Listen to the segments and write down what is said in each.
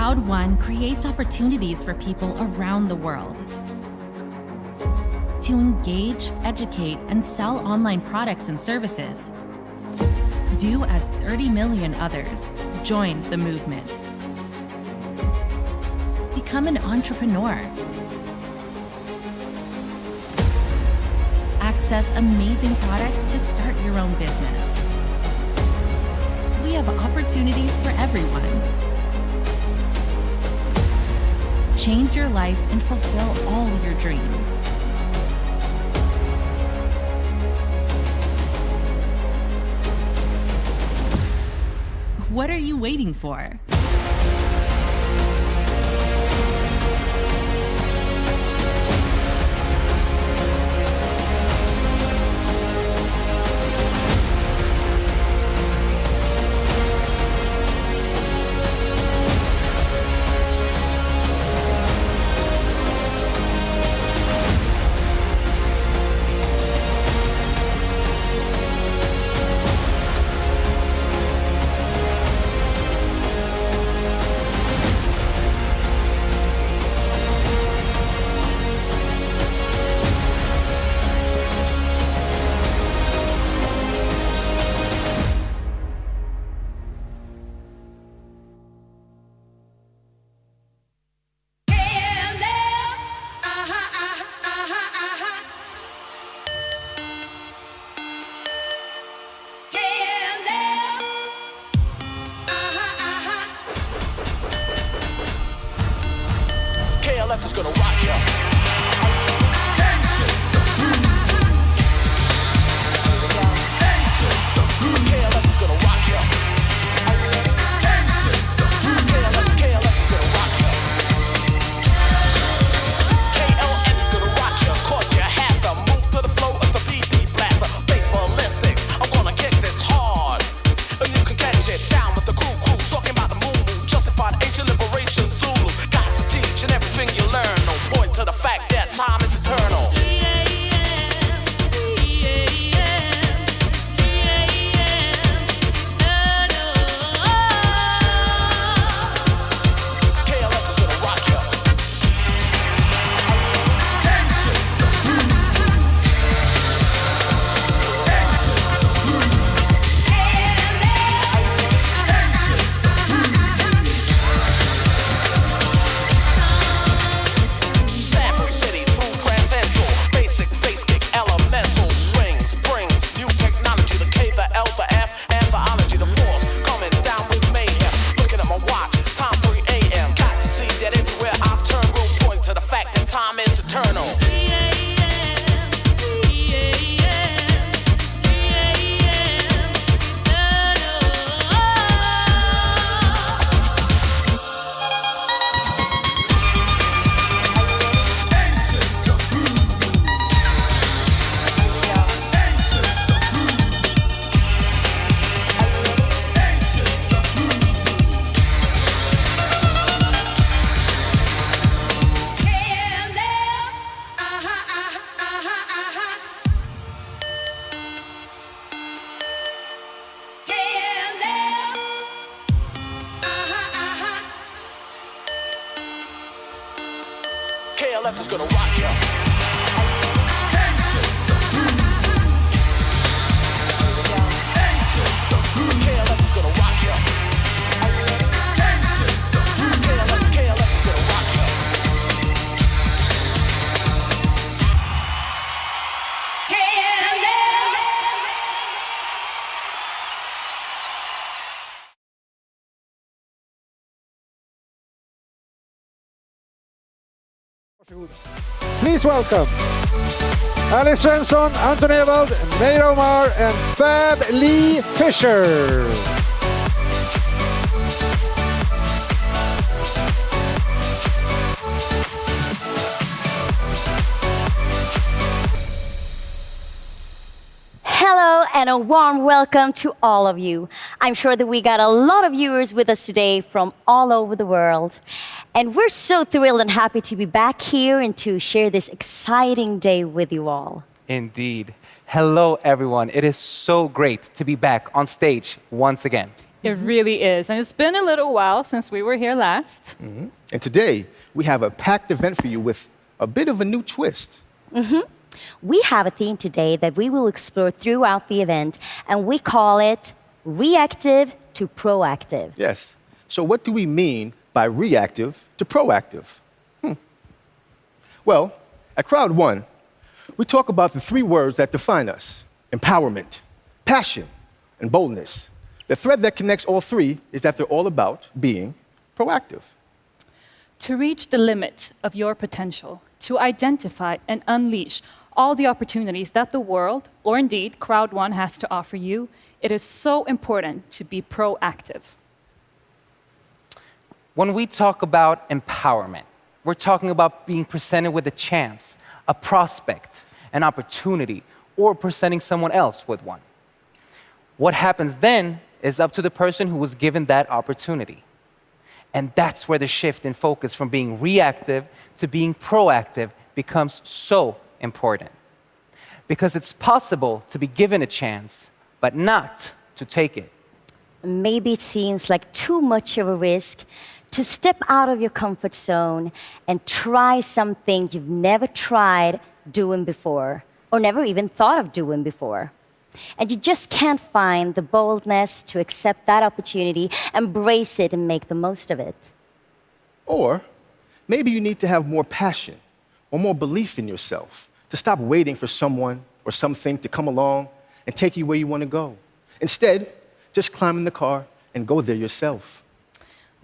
Crowd1 creates opportunities for people around the world to engage, educate, and sell online products and services. Do as 30 million others. Join the movement. Become an entrepreneur. Access amazing products to start your own business. We have opportunities for everyone. Change your life and fulfill all your dreams. What are you waiting for? KLF is gonna rock ya. KLF is gonna rock ya. KLF is gonna rock ya. KLF is gonna rock ya. Cause you have to move to the flow of the BD blaster. Face ballistics, I'm gonna kick this hard. And you can catch it down with the crew. Talking about the moon, justified ancient liberation, Zulu. Got to teach and everything you learn. No point to the fact that time is eternal. KLF is gonna rock ya. Sample City through Transcentral. Basic face kick, elemental swings, springs, new technology, the K, the L, the F, and the ology, the force coming down with mayhem. Looking at my watch, time 3 a.m. Got to see that everywhere I turn will point to the fact that time is eternal. KLF is gonna rock ya. KLF is gonna rock ya. KLF is gonna rock ya. Please welcome Alice Svensson, Anton Ewald, Meir Omar, and Fab Lee Fisher. Hello and a warm welcome to all of you. I'm sure that we got a lot of viewers with us today from all over the world. And we're so thrilled and happy to be back here and to share this exciting day with you all. Indeed. Hello, everyone. It is so great to be back on stage once again. It really is. And it's been a little while since we were here last. And today, we have a packed event for you with a bit of a new twist. We have a theme today that we will explore throughout the event, and we call it reactive to proactive. Yes. So what do we mean by reactive to proactive? Well, at Crowd1, we talk about the three words that define us: empowerment, passion, and boldness. The thread that connects all three is that they're all about being proactive. To reach the limit of your potential, to identify and unleash all the opportunities that the world, or indeed Crowd1, has to offer you, it is so important to be proactive. When we talk about empowerment, we're talking about being presented with a chance, a prospect, an opportunity, or presenting someone else with one. What happens then is up to the person who was given that opportunity. And that's where the shift in focus from being reactive to being proactive becomes so important. Because it's possible to be given a chance, but not to take it. Maybe it seems like too much of a risk to step out of your comfort zone and try something you've never tried doing before, or never even thought of doing before. And you just can't find the boldness to accept that opportunity, embrace it, and make the most of it. Or maybe you need to have more passion or more belief in yourself to stop waiting for someone or something to come along and take you where you want to go. Instead, just climb in the car and go there yourself.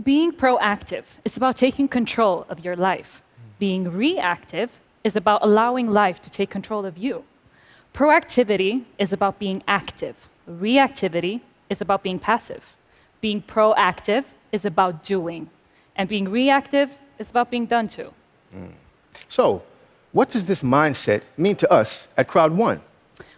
Being proactive is about taking control of your life. Being reactive is about allowing life to take control of you. Proactivity is about being active. Reactivity is about being passive. Being proactive is about doing. And being reactive is about being done to. So, what does this mindset mean to us at Crowd1?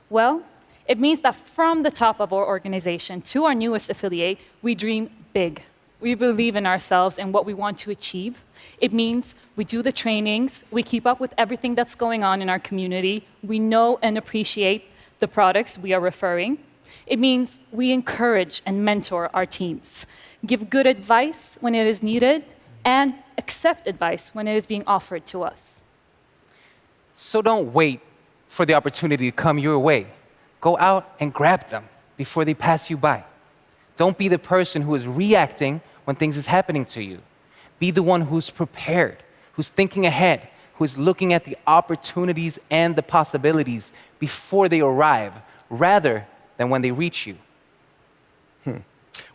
Well, it means that from the top of our organization to our newest affiliate, we dream big. We believe in ourselves and what we want to achieve. It means we do the trainings, we keep up with everything that's going on in our community, we know and appreciate the products we are referring. It means we encourage and mentor our teams, give good advice when it is needed, and accept advice when it is being offered to us. So don't wait for the opportunity to come your way. Go out and grab them before they pass you by. Don't be the person who is reacting when things is happening to you. Be the one who's prepared, who's thinking ahead, who's looking at the opportunities and the possibilities before they arrive, rather than when they reach you.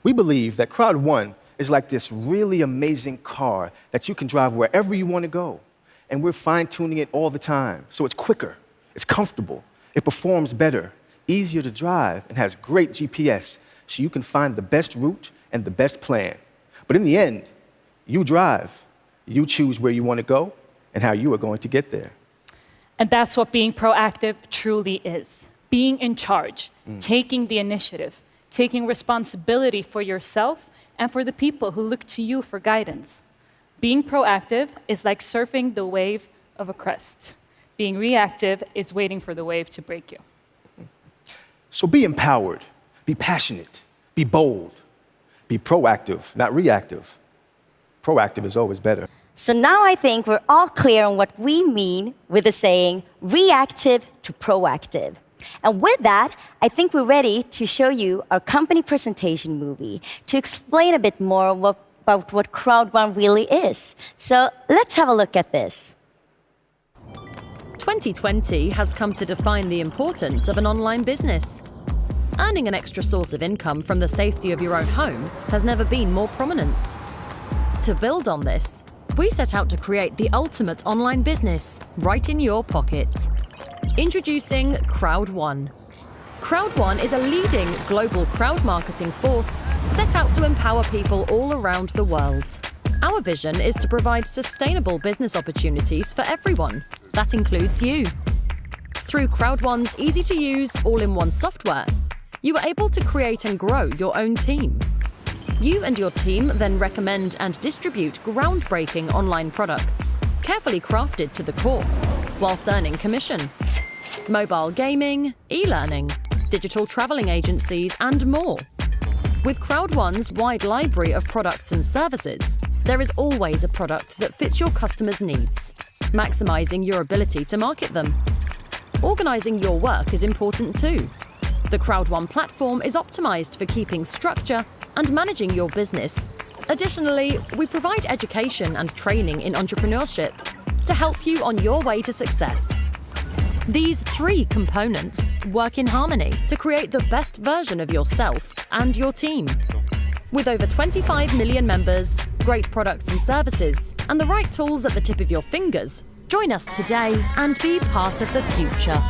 We believe that Crowd1 is like this really amazing car that you can drive wherever you want to go. And we're fine-tuning it all the time. So it's quicker, it's comfortable, it performs better, easier to drive, and has great GPS, so you can find the best route and the best plan. But in the end, you drive. You choose where you want to go and how you are going to get there. And that's what being proactive truly is. Being in charge, taking the initiative, taking responsibility for yourself and for the people who look to you for guidance. Being proactive is like surfing the wave of a crest. Being reactive is waiting for the wave to break you. So be empowered, be passionate, be bold, be proactive, not reactive. Proactive is always better. So now I think we're all clear on what we mean with the saying reactive to proactive. And with that, I think we're ready to show you our company presentation movie to explain a bit more about what Crowd1 really is. So let's have a look at this. 2020 has come to define the importance of an online business. Earning an extra source of income from the safety of your own home has never been more prominent. To build on this, we set out to create the ultimate online business right in your pocket. Introducing Crowd1. Crowd1 is a leading global crowd marketing force set out to empower people all around the world. Our vision is to provide sustainable business opportunities for everyone. That includes you. Through Crowd1's easy-to-use, all-in-one software, you are able to create and grow your own team. You and your team then recommend and distribute groundbreaking online products, carefully crafted to the core, whilst earning commission. Mobile gaming, e-learning, digital traveling agencies, and more. With Crowd1's wide library of products and services, there is always a product that fits your customers' needs, maximizing your ability to market them. Organizing your work is important too. The Crowd1 platform is optimized for keeping structure and managing your business. Additionally, we provide education and training in entrepreneurship to help you on your way to success. These three components work in harmony to create the best version of yourself and your team. With over 25 million members, great products and services, and the right tools at the tip of your fingers, join us today and be part of the future.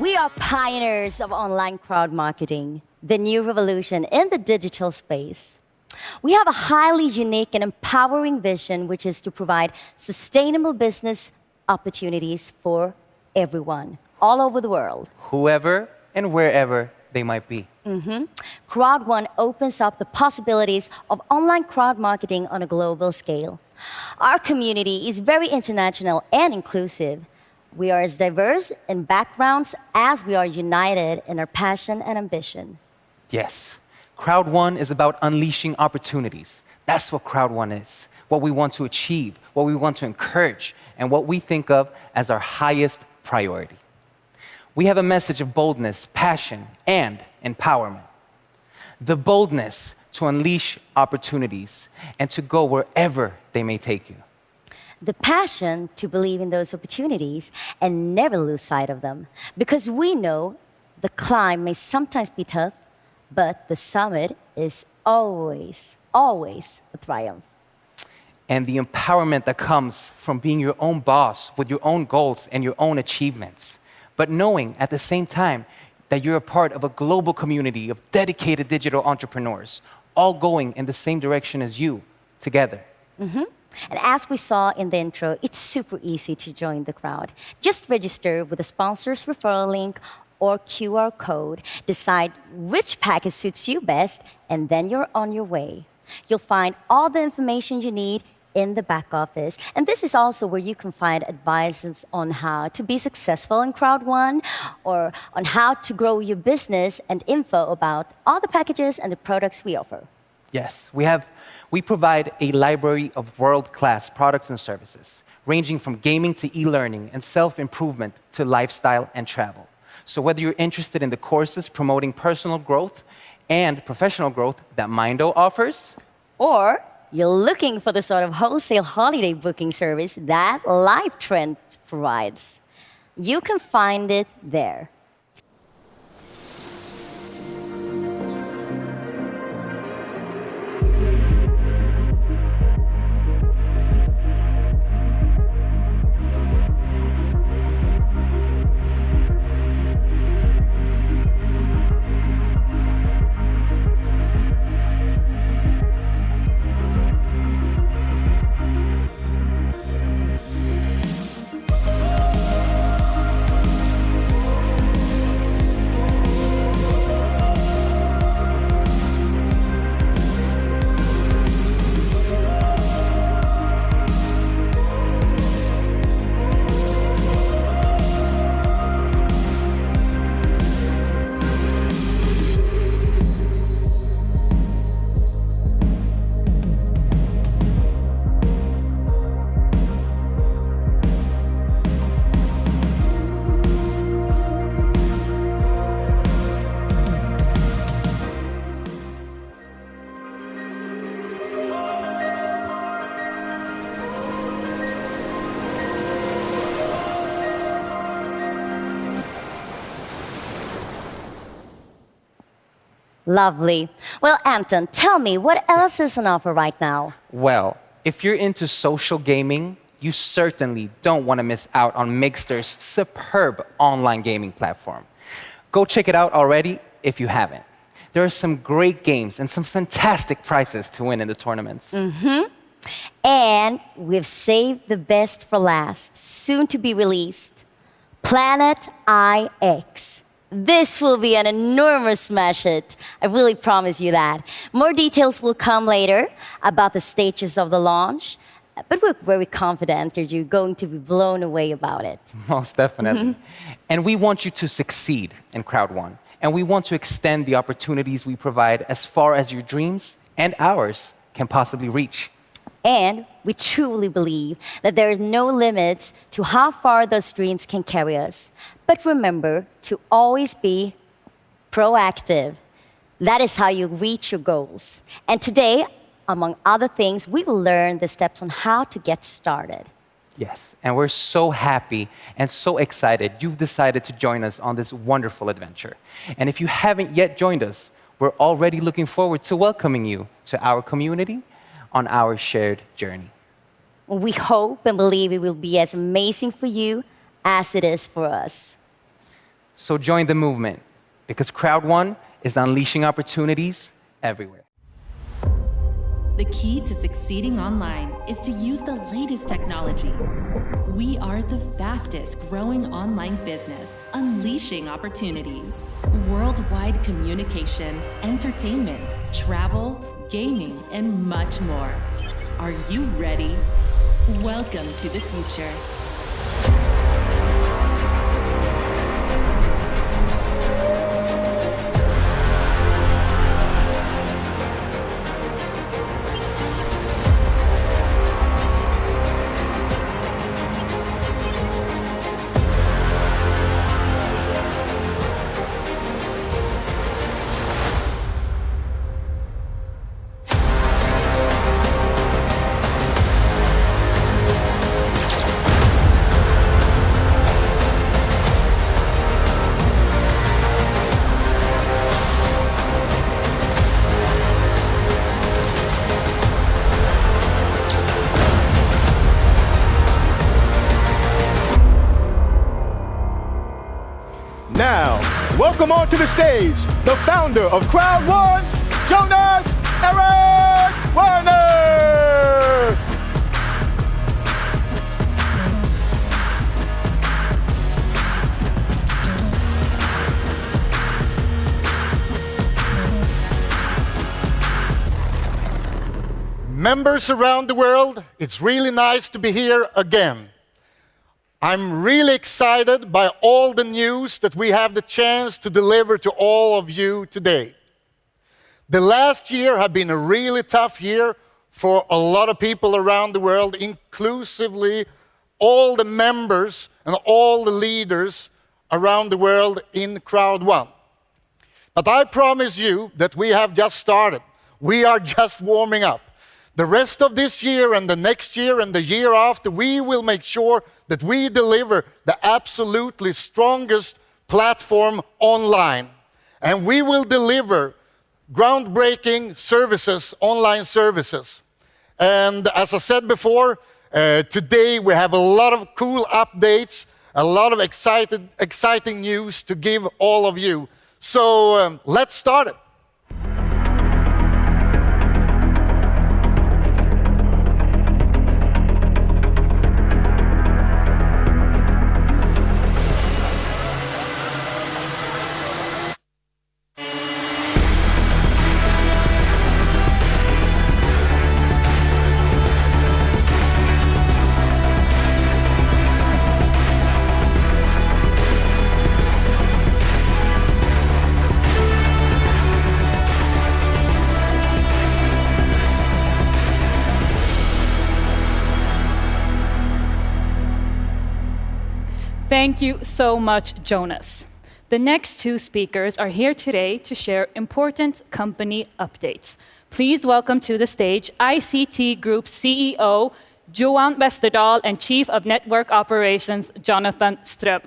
We are pioneers of online crowd marketing, the new revolution in the digital space. We have a highly unique and empowering vision, which is to provide sustainable business opportunities for everyone, all over the world. Whoever and wherever they might be. Crowd1 opens up the possibilities of online crowd marketing on a global scale. Our community is very international and inclusive. We are as diverse in backgrounds as we are united in our passion and ambition. Yes, Crowd1 is about unleashing opportunities. That's what Crowd1 is, what we want to achieve, what we want to encourage, and what we think of as our highest priority. We have a message of boldness, passion, and empowerment. The boldness to unleash opportunities and to go wherever they may take you. The passion to believe in those opportunities and never lose sight of them. Because we know the climb may sometimes be tough, but the summit is always, always a triumph. And the empowerment that comes from being your own boss with your own goals and your own achievements, but knowing at the same time that you're a part of a global community of dedicated digital entrepreneurs, all going in the same direction as you, together. And as we saw in the intro, it's super easy to join the crowd. Just register with a sponsor's referral link or QR code, decide which package suits you best, and then you're on your way. You'll find all the information you need in the back office. And this is also where you can find advice on how to be successful in Crowd1 or on how to grow your business and info about all the packages and the products we offer. Yes, we provide a library of world-class products and services, ranging from gaming to e-learning and self-improvement to lifestyle and travel. So whether you're interested in the courses promoting personal growth and professional growth that Mindo offers, or you're looking for the sort of wholesale holiday booking service that LiveTrend provides, you can find it there. Lovely. Well, Anton, tell me, what else is on offer right now? well, if you're into social gaming, you certainly don't want to miss out on Mixter's superb online gaming platform. Go check it out already if you haven't. There are some great games and some fantastic prizes to win in the tournaments. And we've saved the best for last, soon to be released. Planet IX. This will be an enormous smash hit. I really promise you that. More details will come later about the stages of the launch, but we're very confident that you're going to be blown away about it. Most definitely. And we want you to succeed in Crowd1. and we want to extend the opportunities we provide as far as your dreams and ours can possibly reach. And we truly believe that there is no limits to how far those dreams can carry us. But remember to always be proactive. That is how you reach your goals. And today, among other things, we will learn the steps on how to get started. Yes, and we're so happy and so excited you've decided to join us on this wonderful adventure. And if you haven't yet joined us, we're already looking forward to welcoming you to our community on our shared journey. We hope and believe it will be as amazing for you as it is for us. So join the movement, because Crowd1 is unleashing opportunities everywhere. The key to succeeding online is to use the latest technology. We are the fastest growing online business, unleashing opportunities. Worldwide communication, entertainment, travel, gaming, and much more. Are you ready? Welcome to the future. Now, welcome onto the stage, the founder of Crowd1, Jonas Eric Werner! Members around the world, it's really nice to be here again. I'm really excited by all the news that we have the chance to deliver to all of you today. The last year has been a really tough year for a lot of people around the world, inclusively all the members and all the leaders around the world in Crowd1. But I promise you that we have just started. We are just warming up. The rest of this year and the next year and the year after, we will make sure that we deliver the absolutely strongest platform online. And we will deliver groundbreaking services, online services. And as I said before, today we have a lot of cool updates, a lot of exciting news to give all of you. So let's start it. Thank you so much, Jonas. The next two speakers are here today to share important company updates. Please welcome to the stage ICT Group CEO, Johan Westerdahl, and Chief of Network Operations, Jonathan Ström.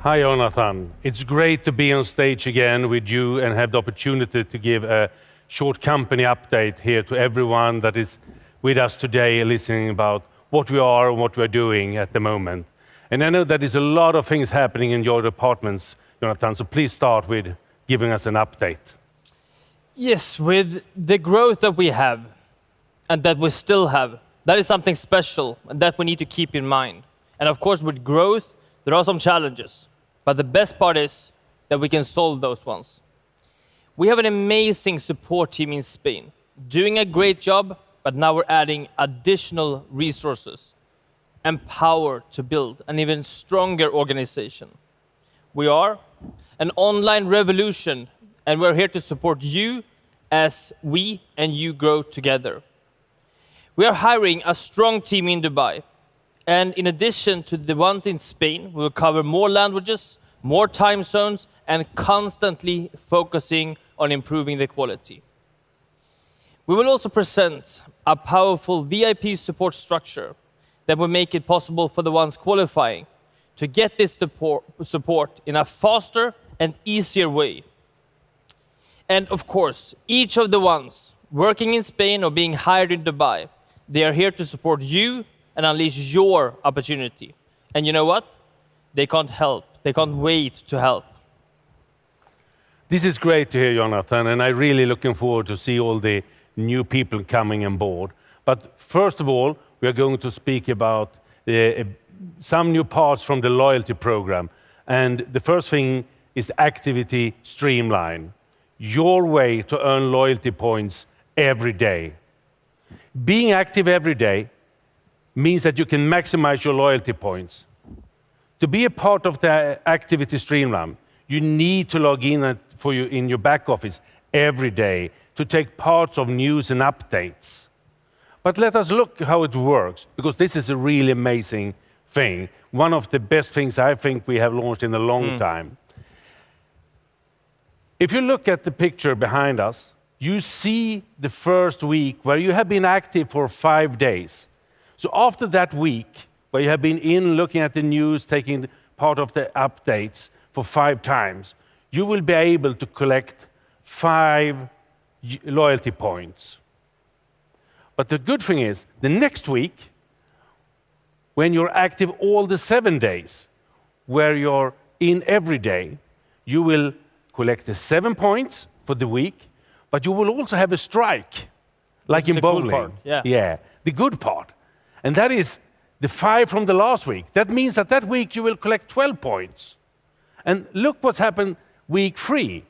Hi, Jonathan. It's great to be on stage again with you and have the opportunity to give a short company update here to everyone that is with us today, listening about what we are and what we're doing at the moment. And I know that there's a lot of things happening in your departments, Jonathan, so please start with giving us an update. Yes, with the growth that we have and that we still have, that is something special and that we need to keep in mind. And of course, with growth, there are some challenges. But the best part is that we can solve those ones. We have an amazing support team in Spain, doing a great job, but now we're adding additional resources and power to build an even stronger organization. We are an online revolution, and we're here to support you as we and you grow together. We are hiring a strong team in Dubai, and in addition to the ones in Spain, we will cover more languages, more time zones, and constantly focusing on improving the quality. We will also present a powerful VIP support structure that will make it possible for the ones qualifying to get this support in a faster and easier way. And of course, each of the ones working in Spain or being hired in Dubai, they are here to support you and unleash your opportunity. And you know what? They can't help. They can't wait to help. This is great to hear, Jonathan, and I'm really looking forward to see all the new people coming on board. But first of all, we are going to speak about some new parts from the loyalty program. And the first thing is the activity streamline. Your way to earn loyalty points every day. Being active every day means that you can maximize your loyalty points. To be a part of the activity streamline, you need to log in in your back office every day to take parts of news and updates. But let us look how it works, because this is a really amazing thing. One of the best things I think we have launched in a long time. If you look at the picture behind us, you see the first week where you have been active for 5 days. So after that week, where you have been in looking at the news, taking part of the updates for 5 times, you will be able to collect 5 loyalty points. But the good thing is, the next week, when you're active all the 7 days, where you're in every day, you will collect the 7 points for the week, but you will also have a strike, like in bowling. Cool part. Yeah, the good part. And that is the 5 from the last week. That means that that week you will collect 12 points. And look what's happened week 3,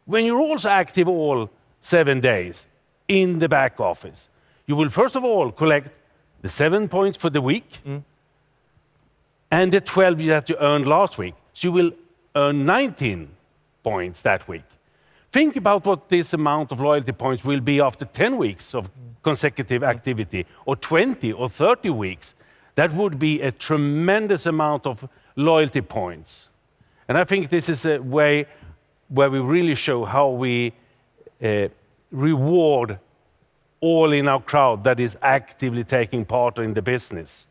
when you're also active all 7 days in the back office. You will first of all collect the 7 points for the week and the 12 that you earned last week. So you will earn 19 points that week. Think about what this amount of loyalty points will be after 10 weeks of consecutive activity, or 20 or 30 weeks. That would be a tremendous amount of loyalty points. And I think this is a way where we really show how we reward all in our crowd that is actively taking part in the business.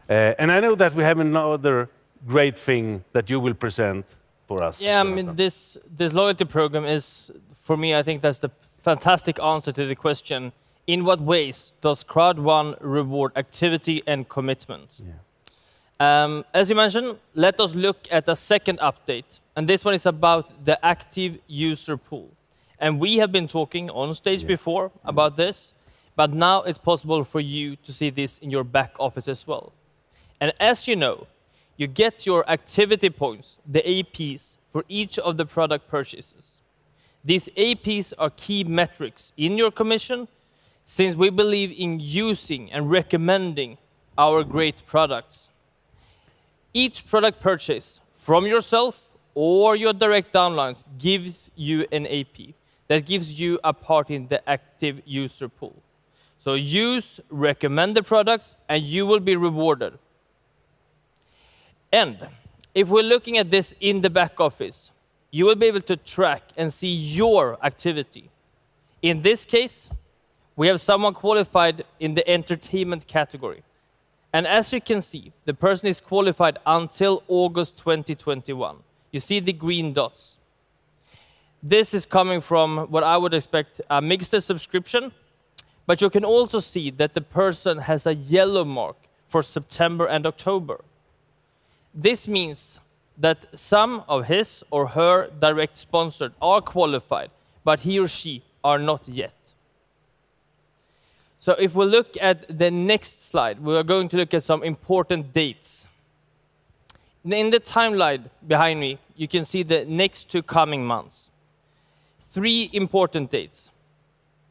And I know that we have another great thing that you will present for us. Yeah, I mean, this loyalty program is, for me, I think that's the fantastic answer to the question, in what ways does Crowd1 reward activity and commitment? Yeah. As you mentioned, let us look at the second update. And this one is about the active user pool. And we have been talking on stage before about this, but now it's possible for you to see this in your back office as well. And as you know, you get your activity points, the APs, for each of the product purchases. These APs are key metrics in your commission, since we believe in using and recommending our great products. Each product purchase from yourself or your direct downlines gives you an AP that gives you a part in the active user pool. So use recommended products and you will be rewarded. And if we're looking at this in the back office, you will be able to track and see your activity. In this case, we have someone qualified in the entertainment category. And as you can see, the person is qualified until August 2021. You see the green dots. This is coming from what I would expect a mixed subscription, but you can also see that the person has a yellow mark for September and October. This means that some of his or her direct sponsored are qualified, but he or she are not yet. So if we look at the next slide, we are going to look at some important dates. In the timeline behind me, you can see the next 2 coming months. 3 important dates.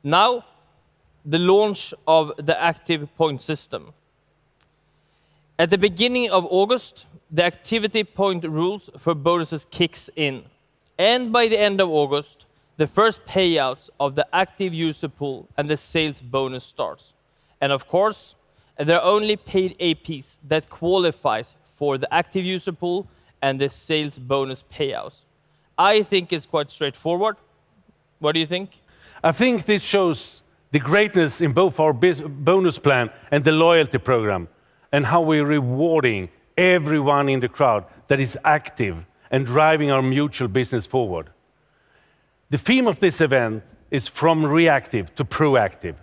Now, the launch of the active point system. At the beginning of August, the activity point rules for bonuses kicks in. And by the end of August, the first payouts of the active user pool and the sales bonus starts. And of course, there are only paid APs that qualifies for the active user pool and the sales bonus payouts. I think it's quite straightforward. What do you think? I think this shows the greatness in both our bonus plan and the loyalty program, and how we're rewarding everyone in the crowd that is active and driving our mutual business forward. The theme of this event is from reactive to proactive.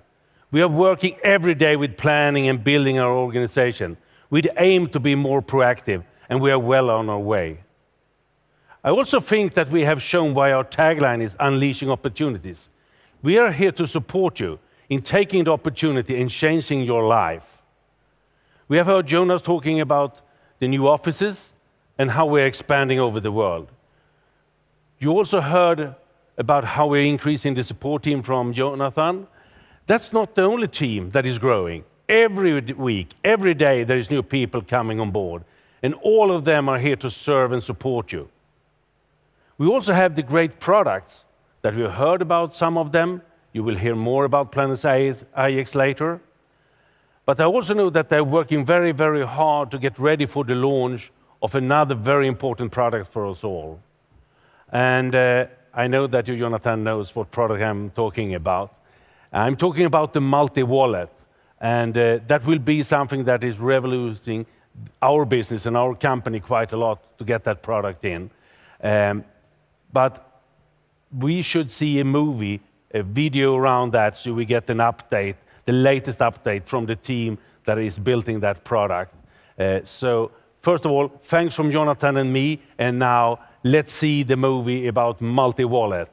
We are working every day with planning and building our organization. We aim to be more proactive, and we are well on our way. I also think that we have shown why our tagline is Unleashing Opportunities. We are here to support you in taking the opportunity and changing your life. We have heard Jonas talking about the new offices and how we're expanding over the world. You also heard about how we're increasing the support team from Jonathan. That's not the only team that is growing. Every week, every day, there is new people coming on board, and all of them are here to serve and support you. We also have the great products that we heard about, some of them. You will hear more about Planet IX later. But I also know that they're working very, very hard to get ready for the launch of another very important product for us all. And I know that you, Jonathan, knows what product I'm talking about. I'm talking about the multi-wallet. And that will be something that is revolutionizing our business and our company quite a lot to get that product in. But we should see a movie, a video around that, so we get an update, the latest update from the team that is building that product. So first of all, thanks from Jonathan and me, and now let's see the movie about multi-wallet.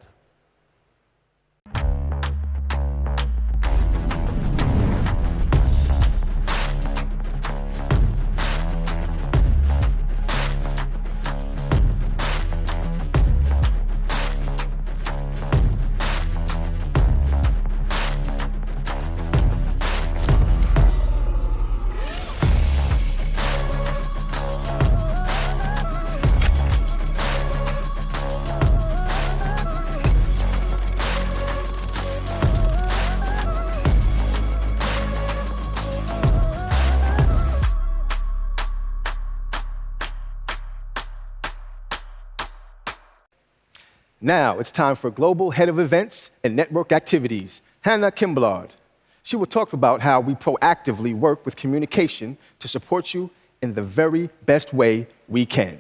Now it's time for Global Head of Events and Network Activities, Hannah Kimblard. She will talk about how we proactively work with communication to support you in the very best way we can.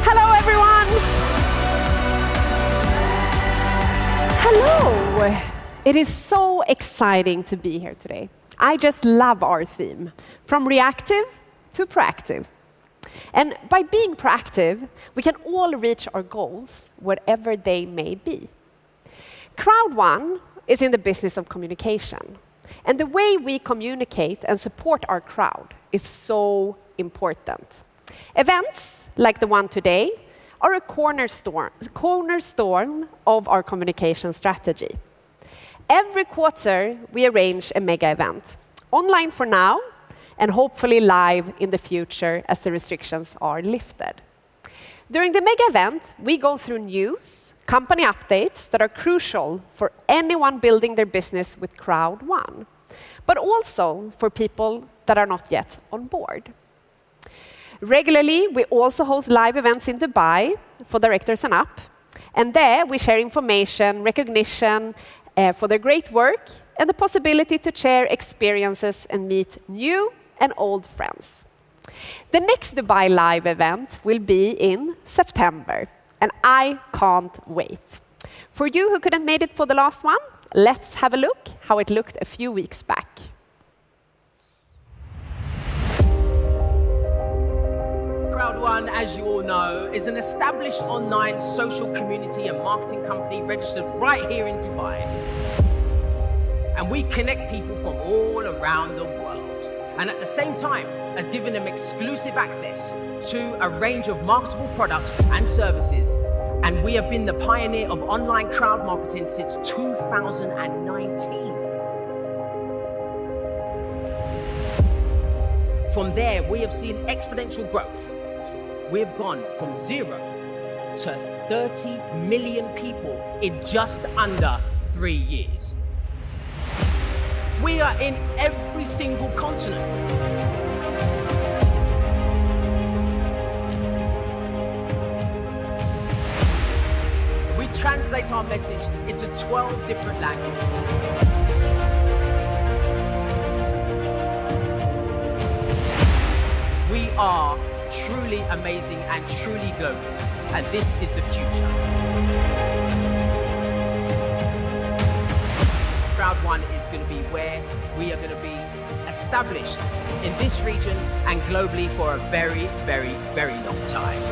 Hello, everyone. Hello. It is so exciting to be here today. I just love our theme, from reactive to proactive. And by being proactive, we can all reach our goals, whatever they may be. Crowd1 is in the business of communication. And the way we communicate and support our crowd is so important. Events like the one today are a cornerstone of our communication strategy. Every quarter, we arrange a mega event, online for now, and hopefully live in the future as the restrictions are lifted. During the mega event, we go through news, company updates that are crucial for anyone building their business with Crowd1, but also for people that are not yet on board. Regularly, we also host live events in Dubai for directors and up, and there we share information, recognition, for their great work and the possibility to share experiences and meet new and old friends. The next Dubai Live event will be in September, and I can't wait. For you who couldn't make it for the last one, let's have a look how it looked a few weeks back. Crowd1, as you all know, is an established online social community and marketing company registered right here in Dubai. and we connect people from all around the world. And at the same time, as giving them exclusive access to a range of marketable products and services. And we have been the pioneer of online crowd marketing since 2019. From there, we have seen exponential growth. We have gone from 0 to 30 million people in just under 3 years. We are in every single continent. We translate our message into 12 different languages. We are truly amazing and truly global, and this is the future. Crowd1 is going to be where we are going to be established in this region and globally for a very, very, very long time.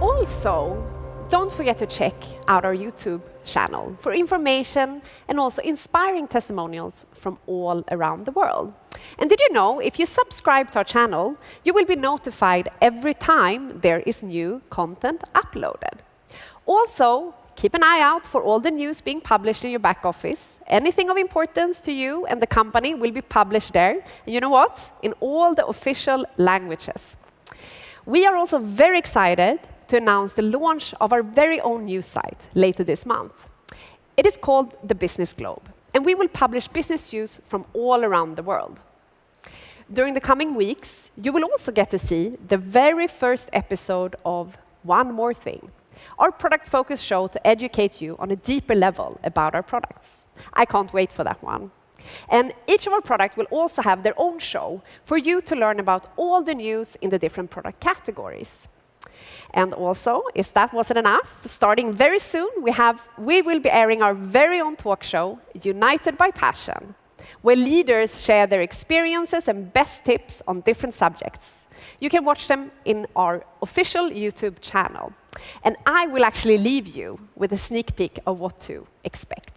Also, don't forget to check out our YouTube channel for information and also inspiring testimonials from all around the world. And did you know, if you subscribe to our channel, you will be notified every time there is new content uploaded. Also, keep an eye out for all the news being published in your back office. Anything of importance to you and the company will be published there. And you know what? In all the official languages. We are also very excited to announce the launch of our very own news site later this month. It is called the Business Globe, and we will publish business news from all around the world. During the coming weeks, you will also get to see the very first episode of One More Thing, our product-focused show to educate you on a deeper level about our products. I can't wait for that one. And each of our products will also have their own show for you to learn about all the news in the different product categories. And also, if that wasn't enough, starting very soon, we will be airing our very own talk show, United by Passion, where leaders share their experiences and best tips on different subjects. You can watch them in our official YouTube channel. And I will actually leave you with a sneak peek of what to expect.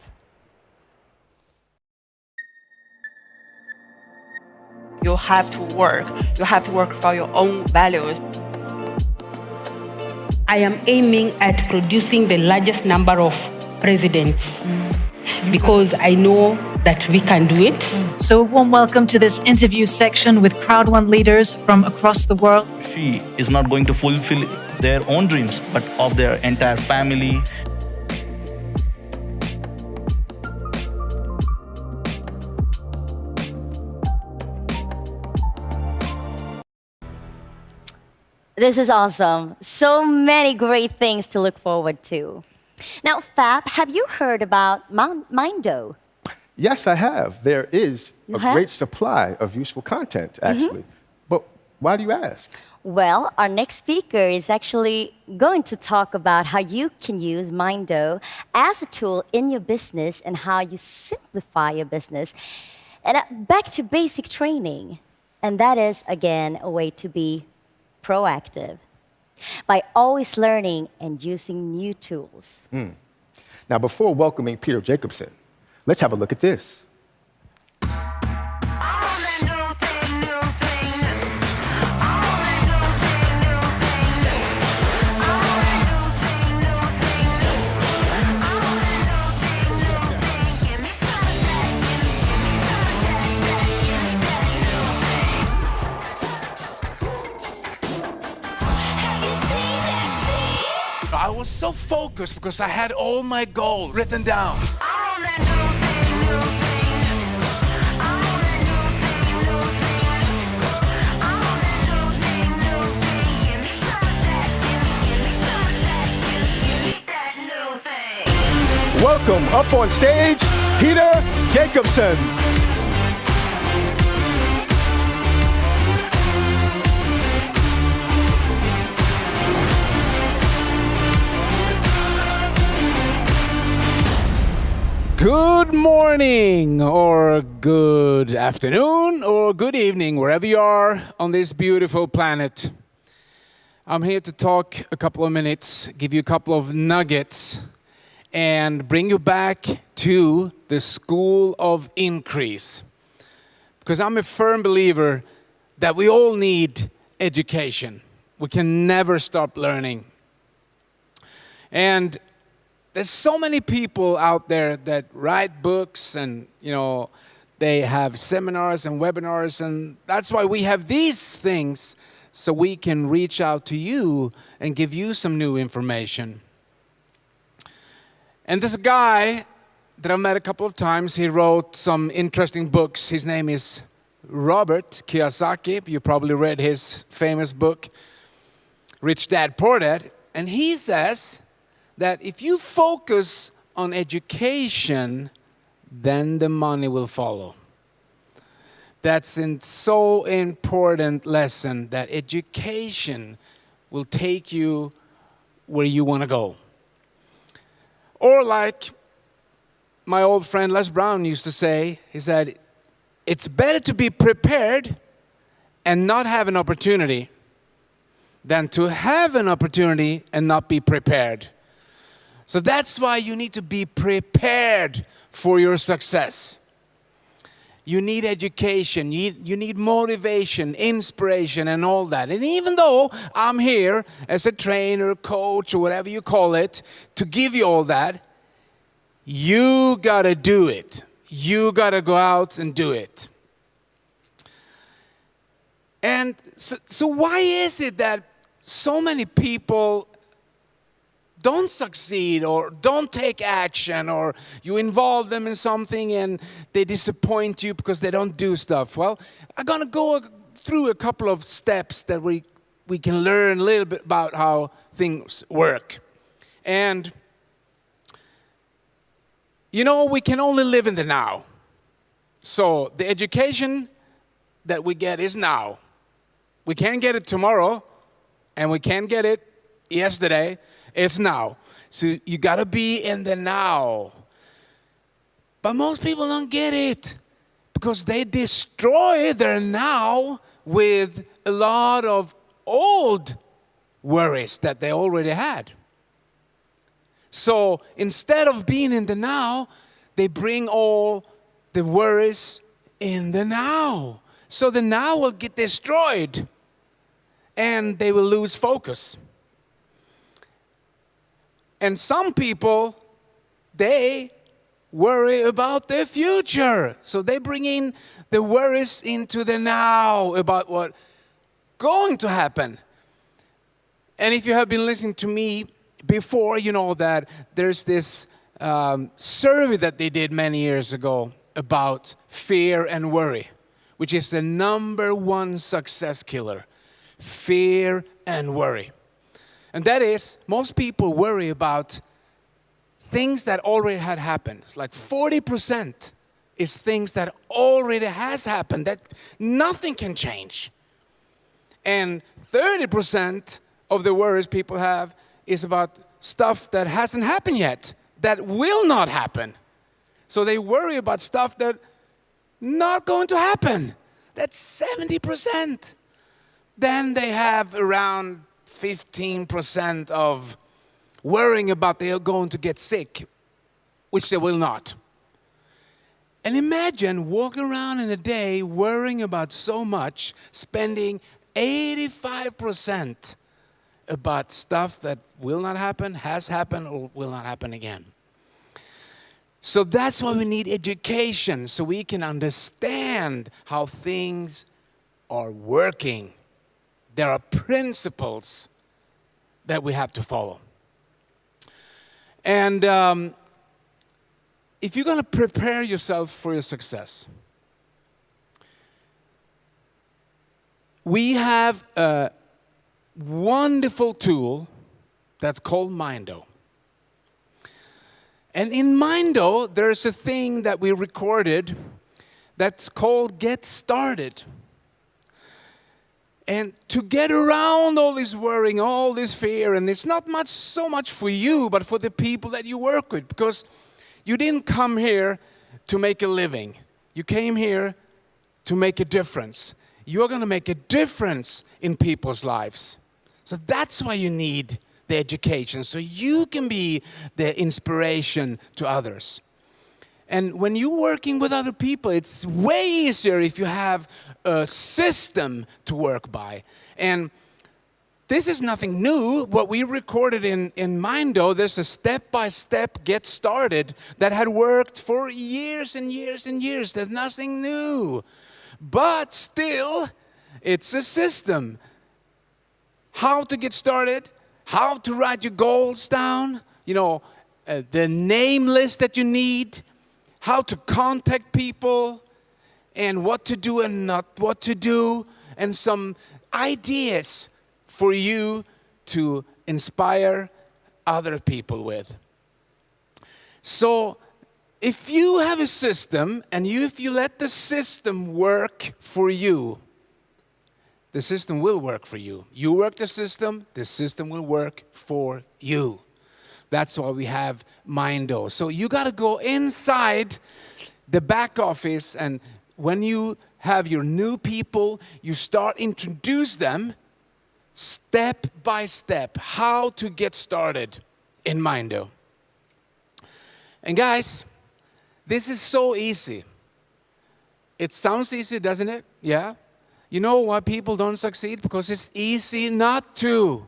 You have to work. You have to work for your own values. I am aiming at producing the largest number of presidents because I know that we can do it. So a warm welcome to this interview section with Crowd1 leaders from across the world. She is not going to fulfill their own dreams, but of their entire family. This is awesome. So many great things to look forward to. Now, Fab, have you heard about Mindo? Yes, I have. There is a great supply of useful content, actually. But why do you ask? Well, our next speaker is actually going to talk about how you can use Mindo as a tool in your business and how you simplify your business. And back to basic training. And that is, again, a way to be proactive by always learning and using new tools. Now, before welcoming Peter Jacobson, let's have a look at this. was so focused because I had all my goals written down. Welcome up on stage, Peter Jacobson. Good morning, or good afternoon, or good evening, wherever you are on this beautiful planet. I'm here to talk a couple of minutes, give you a couple of nuggets, and bring you back to the school of increase. Because I'm a firm believer that we all need education. We can never stop learning. And there's so many people out there that write books and, they have seminars and webinars, and that's why we have these things, so we can reach out to you and give you some new information. And there's a guy that I've met a couple of times. He wrote some interesting books. His name is Robert Kiyosaki. You probably read his famous book, Rich Dad, Poor Dad. And he says that if you focus on education, then the money will follow. That's a so important lesson, that education will take you where you want to go. Or like my old friend Les Brown used to say, he said, it's better to be prepared and not have an opportunity than to have an opportunity and not be prepared. So that's why you need to be prepared for your success. You need education, you need motivation, inspiration, and all that. And even though I'm here as a trainer, coach, or whatever you call it, to give you all that, you gotta do it. You gotta go out and do it. And so why is it that so many people don't succeed or don't take action, or you involve them in something and they disappoint you because they don't do stuff? Well, I'm going to go through a couple of steps that we can learn a little bit about how things work. And, we can only live in the now. So the education that we get is now. We can't get it tomorrow, and we can't get it yesterday. It's now. So you got to be in the now. But most people don't get it because they destroy their now with a lot of old worries that they already had. So instead of being in the now, they bring all the worries in the now. So the now will get destroyed and they will lose focus. And some people, they worry about the future. So they bring in the worries into the now about what's going to happen. And if you have been listening to me before, you know that there's this survey that they did many years ago about fear and worry, which is the #1 success killer, fear and worry. And that is, most people worry about things that already had happened. Like 40% is things that already has happened, that nothing can change. And 30% of the worries people have is about stuff that hasn't happened yet, that will not happen. So they worry about stuff that not going to happen. That's 70%. Then they have around 15% of worrying about they are going to get sick, which they will not. And imagine walking around in a day worrying about so much, spending 85% about stuff that will not happen, has happened, or will not happen again. So that's why we need education, so we can understand how things are working. There are principles that we have to follow. And if you're going to prepare yourself for your success, we have a wonderful tool that's called Mindo. And in Mindo, there's a thing that we recorded that's called Get Started. And to get around all this worrying, all this fear, and it's not so much for you, but for the people that you work with, because you didn't come here to make a living. You came here to make a difference. You're going to make a difference in people's lives. So that's why you need the education, so you can be the inspiration to others. And when you're working with other people, it's way easier if you have a system to work by. And this is nothing new. What we recorded in Mindo, there's a step-by-step get started that had worked for years and years and years. There's nothing new. But still, it's a system. How to get started, how to write your goals down, the name list that you need, how to contact people, and what to do and not what to do, and some ideas for you to inspire other people with. So if you have a system, and if you let the system work for you, the system will work for you. You work the system will work for you. That's why we have Mindo. So you got to go inside the back office, and when you have your new people, you start introduce them step by step how to get started in Mindo. And guys, this is so easy. It sounds easy, doesn't it? Yeah. You know why people don't succeed? Because it's easy not to.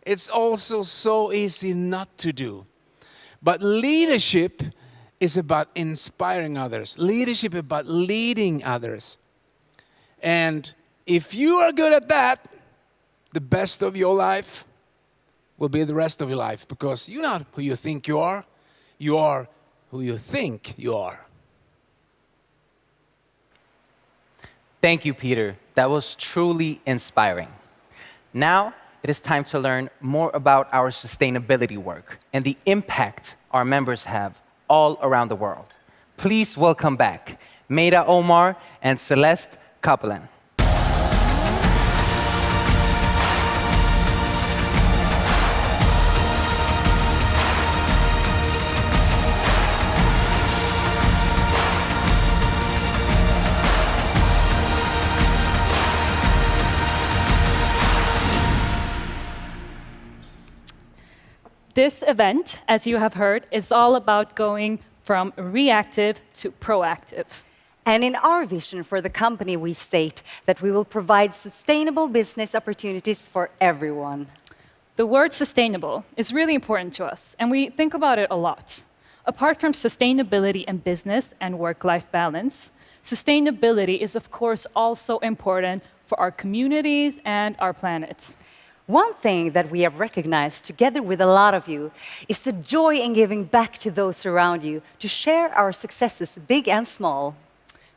It's also so easy not to do. But leadership is about inspiring others. Leadership is about leading others. And if you are good at that, the best of your life will be the rest of your life, because you're not who you think you are who you think you are. Thank you, Peter. That was truly inspiring. Now, it is time to learn more about our sustainability work and the impact our members have all around the world. Please welcome back Meira Omar and Celeste Kaplan. This event, as you have heard, is all about going from reactive to proactive. And in our vision for the company, we state that we will provide sustainable business opportunities for everyone. The word sustainable is really important to us, and we think about it a lot. Apart from sustainability in business and work-life balance, sustainability is, of course, also important for our communities and our planet. One thing that we have recognized together with a lot of you is the joy in giving back to those around you to share our successes, big and small.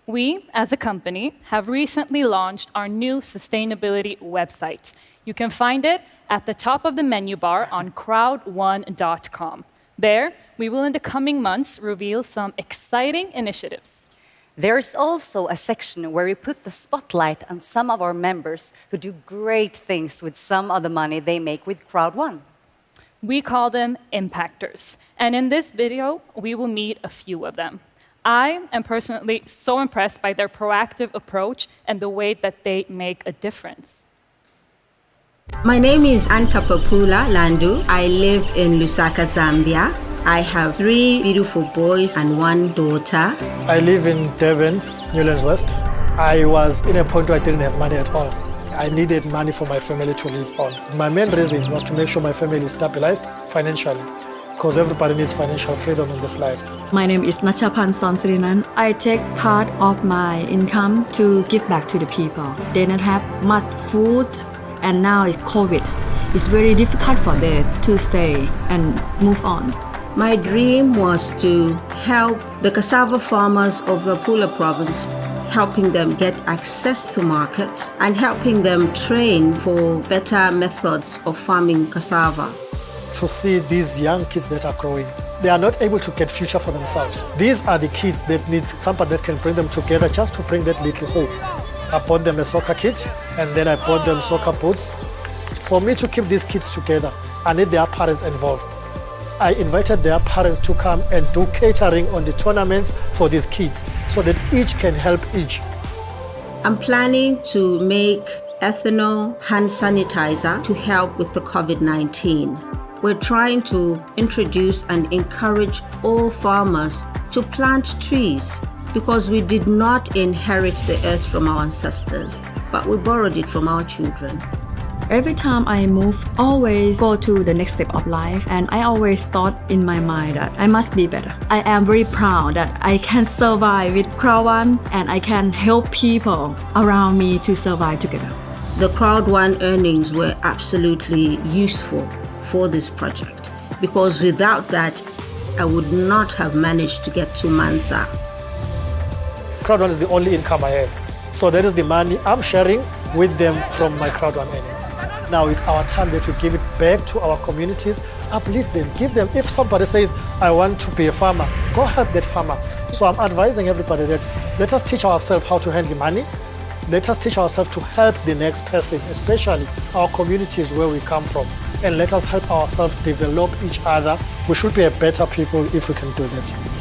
We, as a company, have recently launched our new sustainability website. You can find it at the top of the menu bar on crowd1.com. There, we will in the coming months reveal some exciting initiatives. There's also a section where we put the spotlight on some of our members who do great things with some of the money they make with Crowd1. We call them impactors. And in this video, we will meet a few of them. I am personally so impressed by their proactive approach and the way that they make a difference. My name is Ankapapula Landu. I live in Lusaka, Zambia. I have 3 beautiful boys and 1 daughter. I live in Durban, Newlands West. I was in a point where I didn't have money at all. I needed money for my family to live on. My main reason was to make sure my family is stabilized financially, because everybody needs financial freedom in this life. My name is Nachapan Sonsrinan. I take part of my income to give back to the people. They don't have much food, and now it's COVID. it's very difficult for them to stay and move on. My dream was to help the cassava farmers of Rapula province, helping them get access to market and helping them train for better methods of farming cassava. To see these young kids that are growing, they are not able to get future for themselves. These are the kids that need somebody that can bring them together just to bring that little hope. I bought them a soccer kit and then I bought them soccer boots. For me to keep these kids together, I need their parents involved. I invited their parents to come and do catering on the tournaments for these kids so that each can help each. I'm planning to make ethanol hand sanitizer to help with the COVID-19. We're trying to introduce and encourage all farmers to plant trees because we did not inherit the earth from our ancestors, but we borrowed it from our children. Every time I move, always go to the next step of life, and I always thought in my mind that I must be better. I am very proud that I can survive with Crowd1 and I can help people around me to survive together. The Crowd1 earnings were absolutely useful for this project because without that, I would not have managed to get to Mansa. Crowd1 is the only income I have. So that is the money I'm sharing with them from my Crowd1 earnings. Now it's our time there to give it back to our communities, uplift them, give them. If somebody says, I want to be a farmer, go help that farmer. So I'm advising everybody that let us teach ourselves how to handle money. Let us teach ourselves to help the next person, especially our communities where we come from. And let us help ourselves develop each other. We should be a better people if we can do that.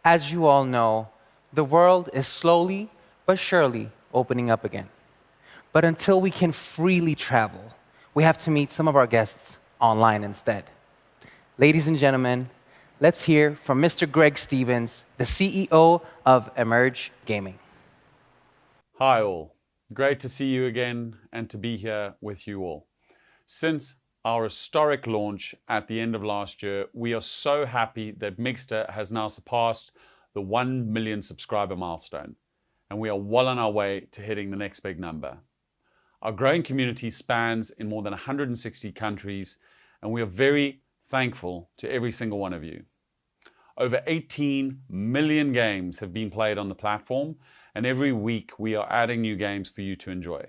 As you all know, the world is slowly but surely opening up again. But until we can freely travel, we have to meet some of our guests online instead. Ladies and gentlemen, let's hear from Mr. Greg Stevens, the CEO of Emerge Gaming. Hi all. Great to see you again and to be here with you all. Since our historic launch at the end of last year, we are so happy that Mixter has now surpassed the 1 million subscriber milestone, and we are well on our way to hitting the next big number. Our growing community spans in more than 160 countries, and we are very thankful to every single one of you. Over 18 million games have been played on the platform, and every week we are adding new games for you to enjoy.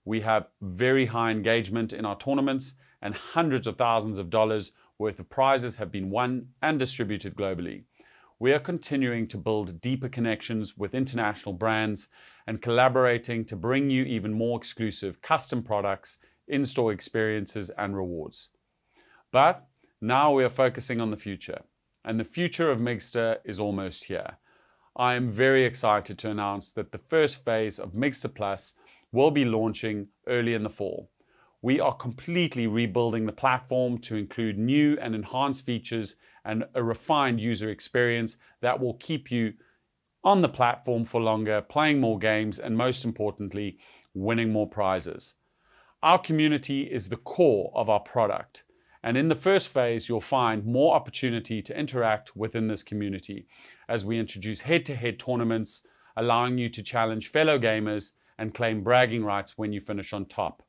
We have very high engagement in our tournaments, and hundreds of thousands of dollars worth of prizes have been won and distributed globally. We are continuing to build deeper connections with international brands and collaborating to bring you even more exclusive custom products, in-store experiences, and rewards. But now we are focusing on the future, and the future of Mixter is almost here. I am very excited to announce that the first phase of Mixter Plus will be launching early in the fall. We are completely rebuilding the platform to include new and enhanced features and a refined user experience that will keep you on the platform for longer, playing more games, and most importantly, winning more prizes. Our community is the core of our product, and in the first phase, you'll find more opportunity to interact within this community as we introduce head-to-head tournaments, allowing you to challenge fellow gamers and claim bragging rights when you finish on top.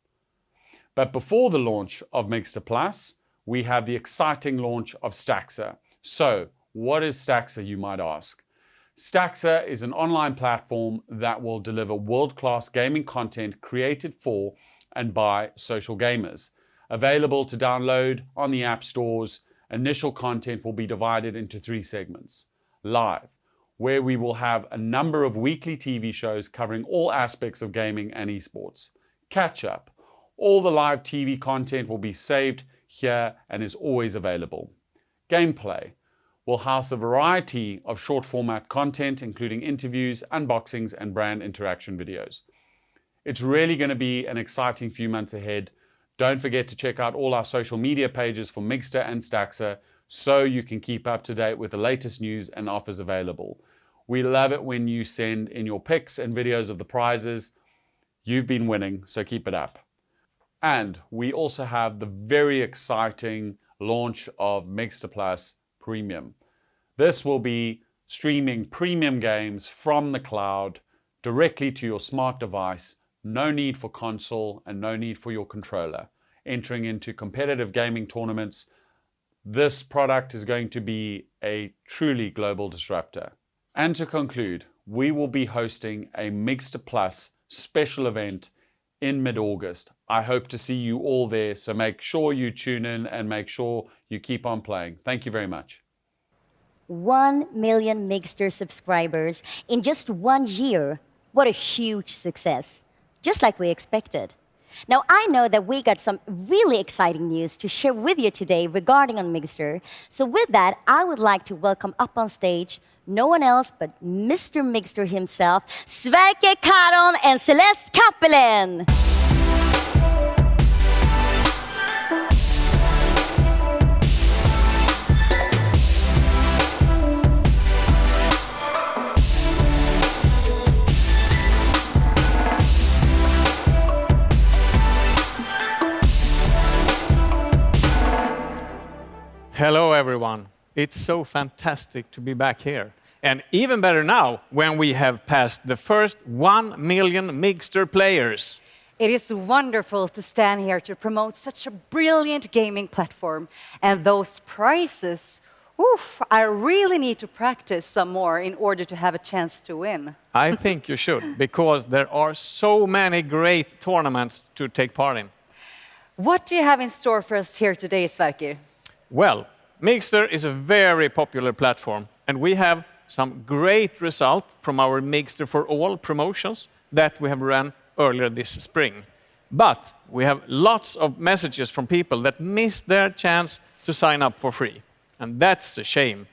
But before the launch of Mixter Plus, we have the exciting launch of Staxer. So, what is Staxer, you might ask? Staxer is an online platform that will deliver world-class gaming content created for and by social gamers. Available to download on the app stores, initial content will be divided into 3 segments. Live, where we will have a number of weekly TV shows covering all aspects of gaming and esports. Catch up. All the live TV content will be saved here and is always available. Gameplay will house a variety of short format content, including interviews, unboxings, and brand interaction videos. It's really going to be an exciting few months ahead. Don't forget to check out all our social media pages for Mixter and Staxer so you can keep up to date with the latest news and offers available. We love it when you send in your pics and videos of the prizes. You've been winning, so keep it up. And we also have the very exciting launch of Mixter Plus Premium. This will be streaming premium games from the cloud directly to your smart device. No need for console and no need for your controller. Entering into competitive gaming tournaments, this product is going to be a truly global disruptor. And to conclude, we will be hosting a Mixter Plus special event in mid-August. I hope to see you all there, so make sure you tune in and make sure you keep on playing. Thank you very much. 1 million Mixter subscribers in just 1 year. What a huge success, just like we expected. Now, I know that we got some really exciting news to share with you today regarding on Mixter. So with that, I would like to welcome up on stage no one else but Mr. Mixter himself, Sverker Karon and Celeste Kappelen. Hello, everyone. It's so fantastic to be back here. And even better now, when we have passed the first 1 million Mixter players. It is wonderful to stand here to promote such a brilliant gaming platform. And those prizes, oof, I really need to practice some more in order to have a chance to win. I think you should, because there are so many great tournaments to take part in. What do you have in store for us here today, Sverker? Well, Mixter is a very popular platform, and we have some great results from our Mixter for All promotions that we have run earlier this spring. But we have lots of messages from people that missed their chance to sign up for free. And that's a shame.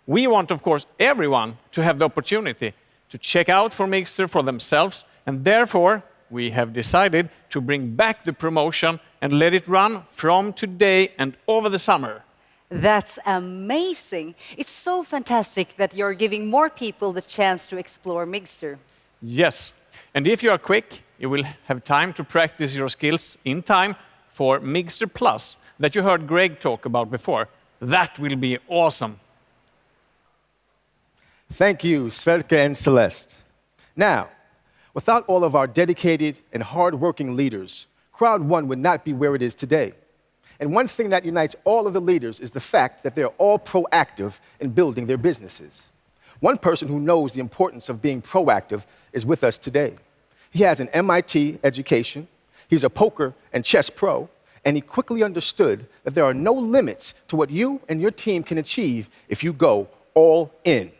We want, of course, everyone to have the opportunity to check out for Mixter for themselves, and therefore, we have decided to bring back the promotion and let it run from today and over the summer. That's amazing. It's so fantastic that you're giving more people the chance to explore Mixter. Yes, and if you are quick, you will have time to practice your skills in time for Mixter Plus that you heard Greg talk about before. That will be awesome. Thank you, Sverka and Celeste. Now, without all of our dedicated and hardworking leaders, Crowd1 would not be where it is today. And one thing that unites all of the leaders is the fact that they're all proactive in building their businesses. One person who knows the importance of being proactive is with us today. He has an MIT education, he's a poker and chess pro, and he quickly understood that there are no limits to what you and your team can achieve if you go all in.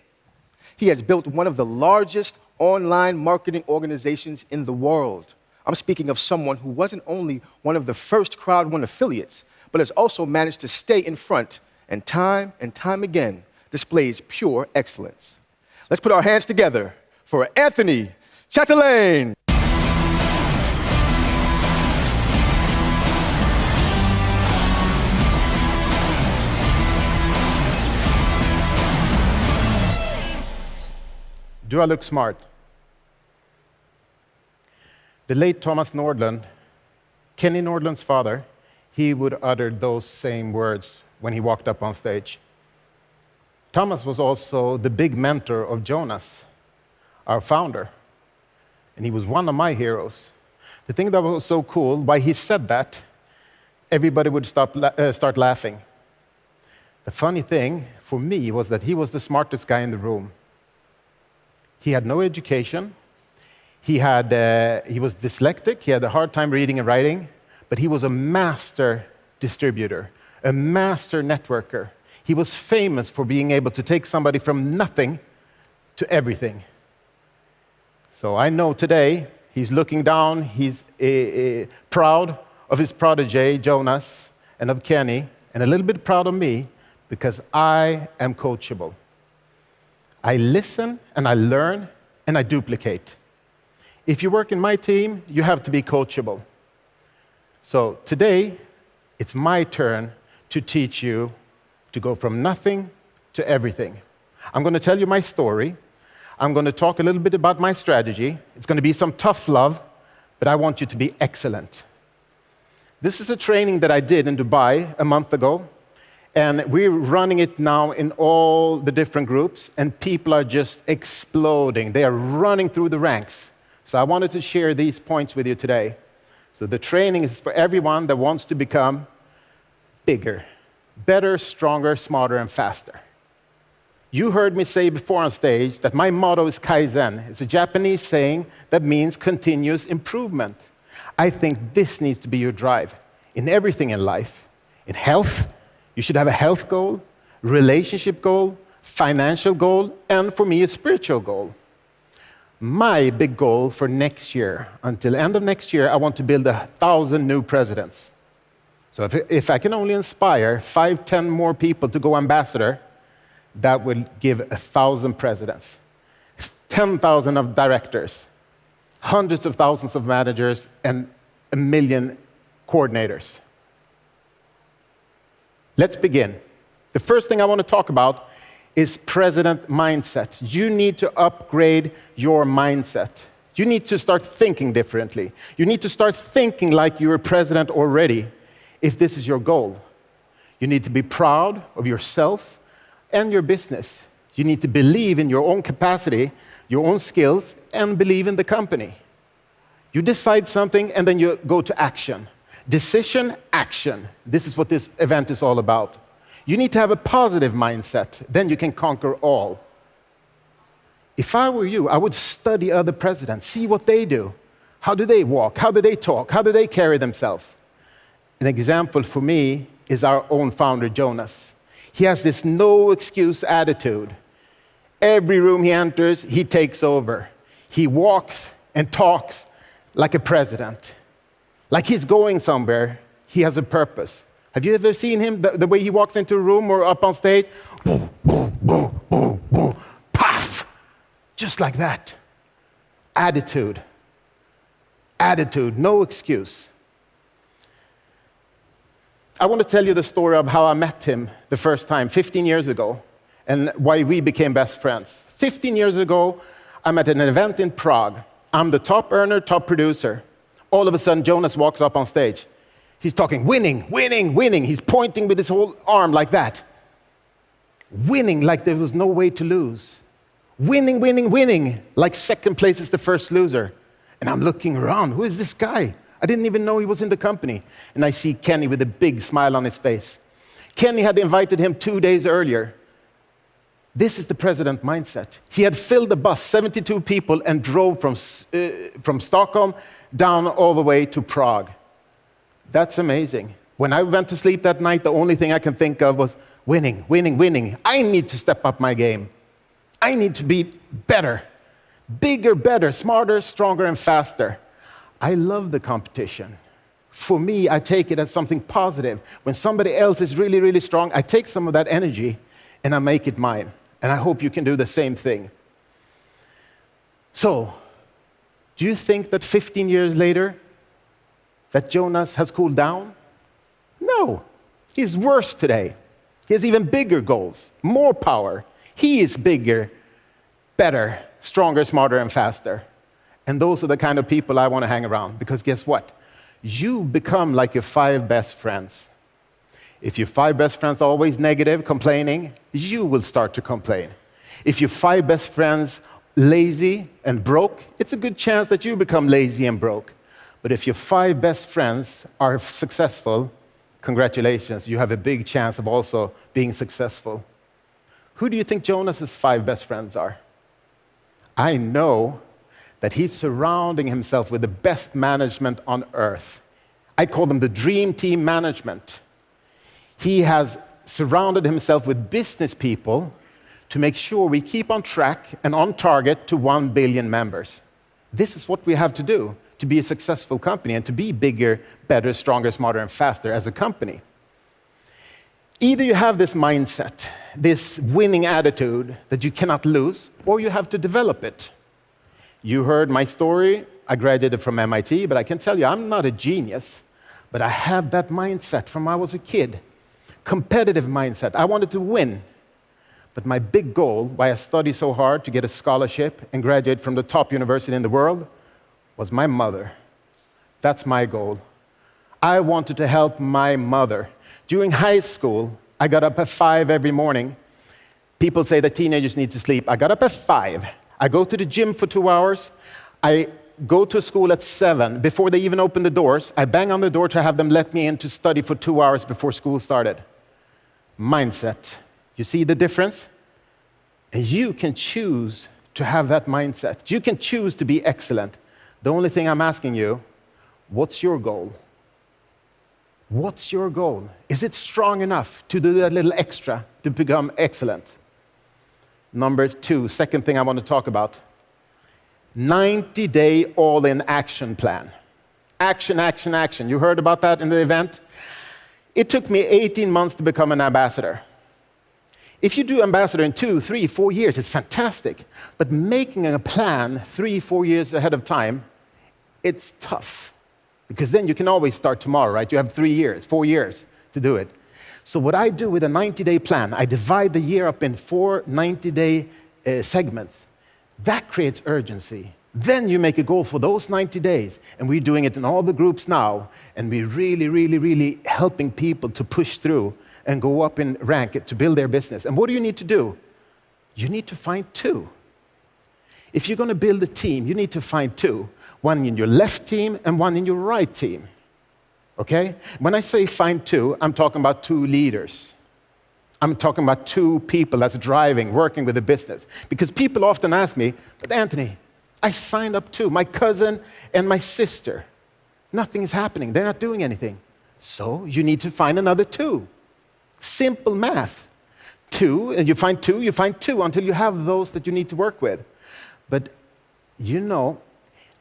He has built one of the largest online marketing organizations in the world. I'm speaking of someone who wasn't only one of the first Crowd1 affiliates, but has also managed to stay in front and time again displays pure excellence. Let's put our hands together for Anthony Chatelain. Do I look smart? The late Thomas Nordlund, Kenny Nordlund's father, he would utter those same words when he walked up on stage. Thomas was also the big mentor of Jonas, our founder, and he was one of my heroes. The thing that was so cool, why he said that, everybody would start laughing. The funny thing for me was that he was the smartest guy in the room. He had no education. He was dyslexic. He had a hard time reading and writing, but he was a master distributor, a master networker. He was famous for being able to take somebody from nothing to everything. So I know today he's looking down, he's proud of his protege, Jonas, and of Kenny, and a little bit proud of me because I am coachable. I listen and I learn and I duplicate. If you work in my team, you have to be coachable. So today, it's my turn to teach you to go from nothing to everything. I'm going to tell you my story. I'm going to talk a little bit about my strategy. It's going to be some tough love, but I want you to be excellent. This is a training that I did in Dubai a month ago. And we're running it now in all the different groups, and people are just exploding. They are running through the ranks. So I wanted to share these points with you today. So the training is for everyone that wants to become bigger, better, stronger, smarter, and faster. You heard me say before on stage that my motto is Kaizen. It's a Japanese saying that means continuous improvement. I think this needs to be your drive in everything in life, in health. You should have a health goal, relationship goal, financial goal, and for me, a spiritual goal. My big goal for next year, until the end of next year, I want to build 1,000 new presidents. So if I can only inspire 5, 10 more people to go ambassador, that will give 1,000 presidents, 10,000 of directors, hundreds of thousands of managers, and 1 million coordinators. Let's begin. The first thing I want to talk about is president mindset. You need to upgrade your mindset. You need to start thinking differently. You need to start thinking like you're a president already, if this is your goal. You need to be proud of yourself and your business. You need to believe in your own capacity, your own skills, and believe in the company. You decide something, and then you go to action. Decision, action. This is what this event is all about. You need to have a positive mindset, then you can conquer all. If I were you, I would study other presidents, see what they do. How do they walk? How do they talk? How do they carry themselves? An example for me is our own founder, Jonas. He has this no-excuse attitude. Every room he enters, he takes over. He walks and talks like a president. Like he's going somewhere, he has a purpose. Have you ever seen him, the way he walks into a room or up on stage? Boom, boom, boom, boom, boom, paf! Just like that. Attitude. Attitude, no excuse. I want to tell you the story of how I met him the first time, 15 years ago, and why we became best friends. 15 years ago, I'm at an event in Prague. I'm the top earner, top producer. All of a sudden, Jonas walks up on stage. He's talking, winning, winning, winning. He's pointing with his whole arm like that. Winning like there was no way to lose. Winning, winning, winning, like second place is the first loser. And I'm looking around, who is this guy? I didn't even know he was in the company. And I see Kenny with a big smile on his face. Kenny had invited him 2 days earlier. This is the president mindset. He had filled the bus, 72 people, and drove from Stockholm down all the way to Prague. That's amazing. When I went to sleep that night, the only thing I can think of was winning, winning, winning. I need to step up my game. I need to be better. Bigger, better, smarter, stronger, and faster. I love the competition. For me, I take it as something positive. When somebody else is really, really strong, I take some of that energy and I make it mine. And I hope you can do the same thing. So, do you think that 15 years later, that Jonas has cooled down? No. He's worse today. He has even bigger goals, more power. He is bigger, better, stronger, smarter, and faster. And those are the kind of people I want to hang around. Because guess what? You become like your 5 best friends. If your 5 best friends are always negative, complaining, you will start to complain. If your 5 best friends lazy and broke, it's a good chance that you become lazy and broke. But if your 5 best friends are successful, congratulations, you have a big chance of also being successful. Who do you think Jonas's 5 best friends are? I know that he's surrounding himself with the best management on earth. I call them the dream team management. He has surrounded himself with business people to make sure we keep on track and on target to 1 billion members. This is what we have to do to be a successful company and to be bigger, better, stronger, smarter, and faster as a company. Either you have this mindset, this winning attitude that you cannot lose, or you have to develop it. You heard my story. I graduated from MIT, but I can tell you I'm not a genius, but I had that mindset from when I was a kid. Competitive mindset. I wanted to win. But my big goal, why I studied so hard to get a scholarship and graduate from the top university in the world, was my mother. That's my goal. I wanted to help my mother. During high school, I got up at 5 every morning. People say that teenagers need to sleep. I got up at 5. I go to the gym for 2 hours. I go to school at 7. Before they even open the doors, I bang on the door to have them let me in to study for 2 hours before school started. Mindset. You see the difference? And you can choose to have that mindset. You can choose to be excellent. The only thing I'm asking you, what's your goal? What's your goal? Is it strong enough to do that little extra to become excellent? Number 2, second thing I want to talk about, 90-day all-in action plan. Action, action, action. You heard about that in the event? It took me 18 months to become an ambassador. If you do ambassador in 2, 3, 4 years, it's fantastic. But making a plan 3, 4 years ahead of time, it's tough. Because then you can always start tomorrow, right? You have 3 years, 4 years to do it. So what I do with a 90-day plan, I divide the year up in 4 90-day segments. That creates urgency. Then you make a goal for those 90 days. And we're doing it in all the groups now. And we're really, really, really helping people to push through and go up in rank to build their business. And what do you need to do? You need to find 2. If you're going to build a team, you need to find 2. One in your left team and one in your right team. Okay? When I say find 2, I'm talking about 2 leaders. I'm talking about 2 people that's driving, working with the business. Because people often ask me, but Anthony, I signed up 2, my cousin and my sister. Nothing is happening. They're not doing anything. So you need to find another 2. Simple math. 2, and you find 2 until you have those that you need to work with. But you know,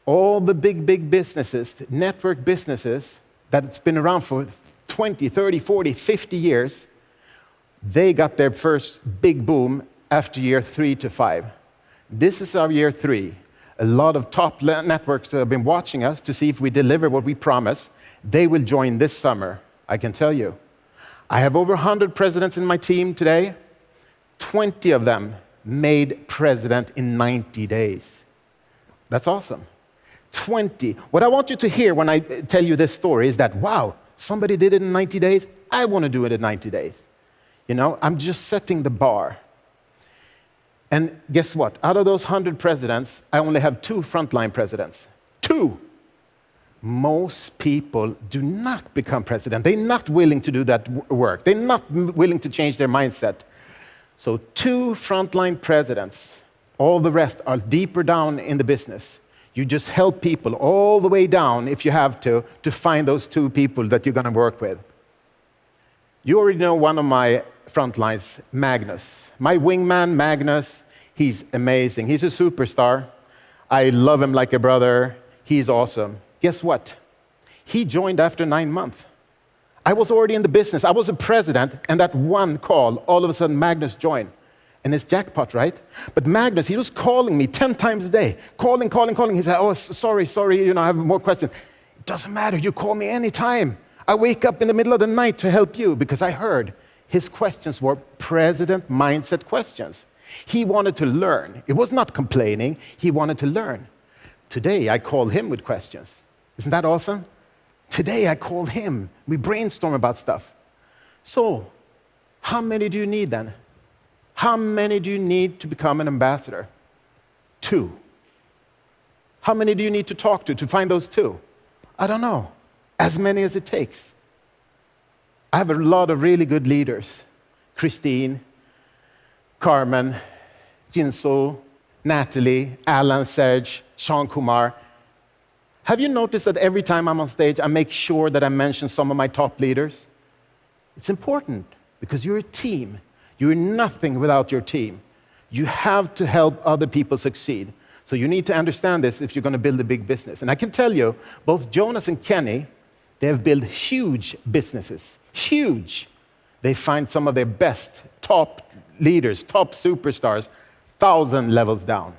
all the big businesses, network businesses that's been around for 20, 30, 40, 50 years, They got their first big boom after year 3 to 5. This is our year 3. A lot of top networks that have been watching us to see if we deliver what we promise. They will join this summer, I can tell you. I have over 100 presidents in my team today. 20 of them made president in 90 days. That's awesome. 20. What I want you to hear when I tell you this story is that, wow, somebody did it in 90 days. I want to do it in 90 days. You know, I'm just setting the bar. And guess what? Out of those 100 presidents, I only have 2 frontline presidents. 2. Most people do not become president. They're not willing to do that work. They're not willing to change their mindset. So 2 frontline presidents. All the rest are deeper down in the business. You just help people all the way down, if you have to find those 2 people that you're going to work with. You already know one of my front lines, Magnus. My wingman, Magnus, he's amazing. He's a superstar. I love him like a brother. He's awesome. Guess what? He joined after 9 months. I was already in the business. I was a president, and that one call, all of a sudden, Magnus joined. And it's jackpot, right? But Magnus, he was calling me 10 times a day. Calling. He said, oh, sorry, you know, I have more questions. It doesn't matter. You call me anytime. I wake up in the middle of the night to help you, because I heard his questions were president mindset questions. He wanted to learn. It was not complaining. He wanted to learn. Today, I call him with questions. Isn't that awesome? Today, I call him. We brainstorm about stuff. So, how many do you need then? How many do you need to become an ambassador? 2. How many do you need to talk to find those 2? I don't know. As many as it takes. I have a lot of really good leaders. Christine, Carmen, Jinso, Natalie, Alan, Serge, Sean Kumar. Have you noticed that every time I'm on stage, I make sure that I mention some of my top leaders? It's important, because you're a team. You're nothing without your team. You have to help other people succeed. So you need to understand this if you're going to build a big business. And I can tell you, both Jonas and Kenny, they have built huge businesses. Huge. They find some of their best top leaders, top superstars, 1,000 levels down.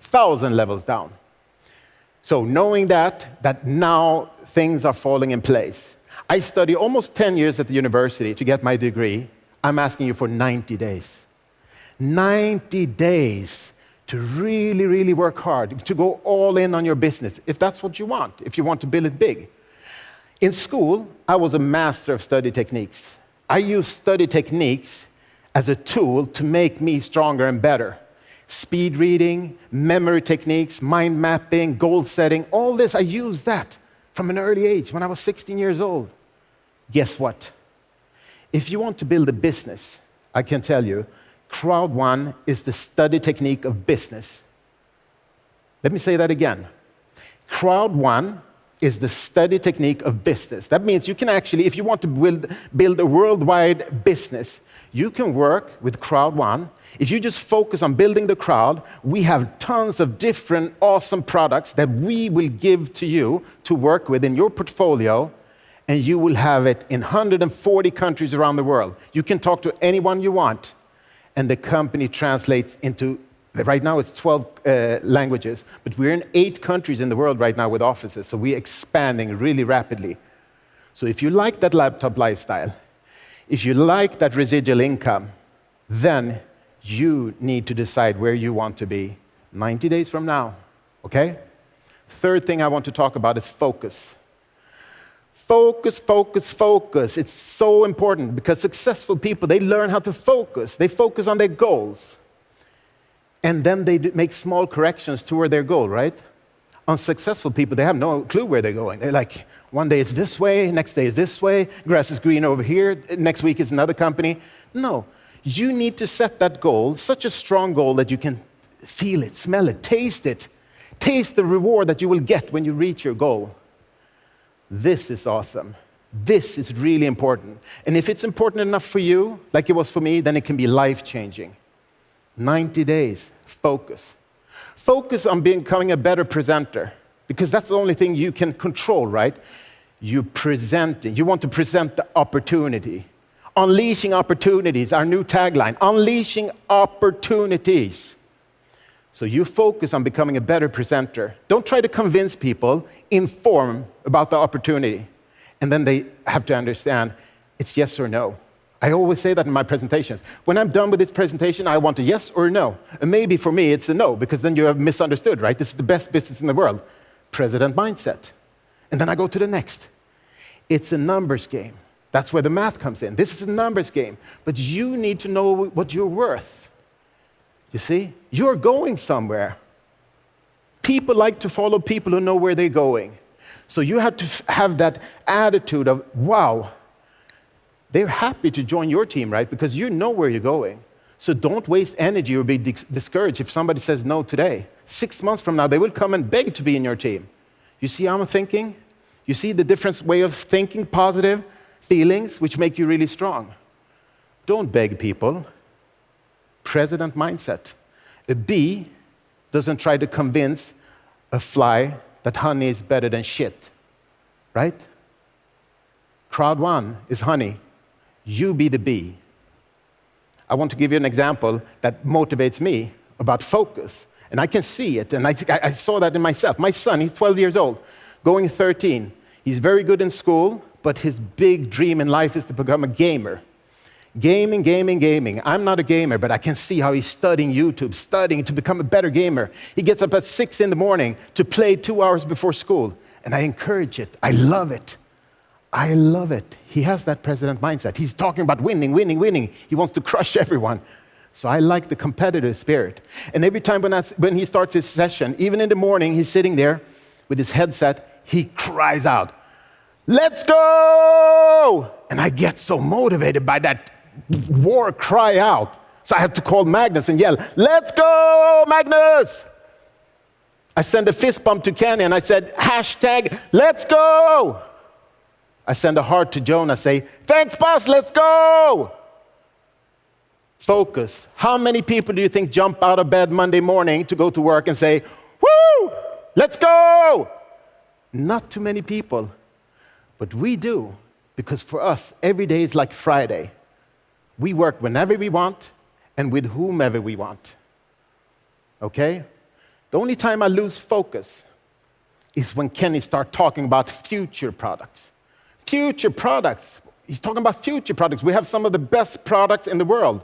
1,000 levels down. So knowing that now things are falling in place. I studied almost 10 years at the university to get my degree. I'm asking you for 90 days. 90 days to really, really work hard, to go all in on your business, if that's what you want, if you want to build it big. In school, I was a master of study techniques. I used study techniques as a tool to make me stronger and better. Speed reading, memory techniques, mind mapping, goal setting, all this, I used that from an early age, when I was 16 years old. Guess what? If you want to build a business, I can tell you, Crowd1 is the study technique of business. Let me say that again. Crowd1 is the study technique of business. That means you can actually, if you want to build a worldwide business, you can work with Crowd1. If you just focus on building the crowd, we have tons of different awesome products that we will give to you to work with in your portfolio, and you will have it in 140 countries around the world. You can talk to anyone you want, and the company translates into, right now it's 12 languages, but we're in 8 countries in the world right now with offices, so we're expanding really rapidly. So if you like that laptop lifestyle, if you like that residual income, then you need to decide where you want to be 90 days from now, okay? Third thing I want to talk about is focus. Focus, focus, focus. It's so important, because successful people, they learn how to focus. They focus on their goals. And then they make small corrections toward their goal, right? Unsuccessful people, they have no clue where they're going. They're like, one day it's this way, next day it's this way, grass is green over here, next week is another company. No, you need to set that goal, such a strong goal that you can feel it, smell it, taste it. Taste the reward that you will get when you reach your goal. This is awesome. This is really important. And if it's important enough for you, like it was for me, then it can be life-changing. 90 days, focus. Focus on becoming a better presenter, because that's the only thing you can control, right? You want to present the opportunity. Unleashing opportunities, our new tagline, unleashing opportunities. So you focus on becoming a better presenter. Don't try to convince people, inform about the opportunity. And then they have to understand it's yes or no. I always say that in my presentations. When I'm done with this presentation, I want a yes or a no. And maybe for me, it's a no, because then you have misunderstood, right? This is the best business in the world. President mindset. And then I go to the next. It's a numbers game. That's where the math comes in. This is a numbers game. But you need to know what you're worth. You see? You're going somewhere. People like to follow people who know where they're going. So you have to have that attitude of, wow, they're happy to join your team, right? Because you know where you're going. So don't waste energy or be discouraged if somebody says no today. 6 months from now, they will come and beg to be in your team. You see how I'm thinking? You see the different way of thinking, positive feelings, which make you really strong. Don't beg people. President mindset. A bee doesn't try to convince a fly that honey is better than shit, right? Crowd1 is honey. You be the bee. I want to give you an example that motivates me about focus. And I can see it, and I saw that in myself. My son, he's 12 years old, going 13. He's very good in school, but his big dream in life is to become a gamer. Gaming, gaming, gaming. I'm not a gamer, but I can see how he's studying YouTube, studying to become a better gamer. He gets up at 6 in the morning to play 2 hours before school, and I encourage it. I love it. I love it. He has that president mindset. He's talking about winning, winning, winning. He wants to crush everyone. So I like the competitive spirit. And every time when he starts his session, even in the morning, he's sitting there with his headset, he cries out, "Let's go!" And I get so motivated by that war cry out. So I have to call Magnus and yell, "Let's go, Magnus!" I send a fist bump to Kenny and I said, hashtag, "Let's go!" I send a heart to Jonah, say, "Thanks, boss, let's go!" Focus. How many people do you think jump out of bed Monday morning to go to work and say, "Woo, let's go"? Not too many people, but we do, because for us, every day is like Friday. We work whenever we want and with whomever we want. Okay? The only time I lose focus is when Kenny starts talking about future products. Future products. He's talking about future products. We have some of the best products in the world.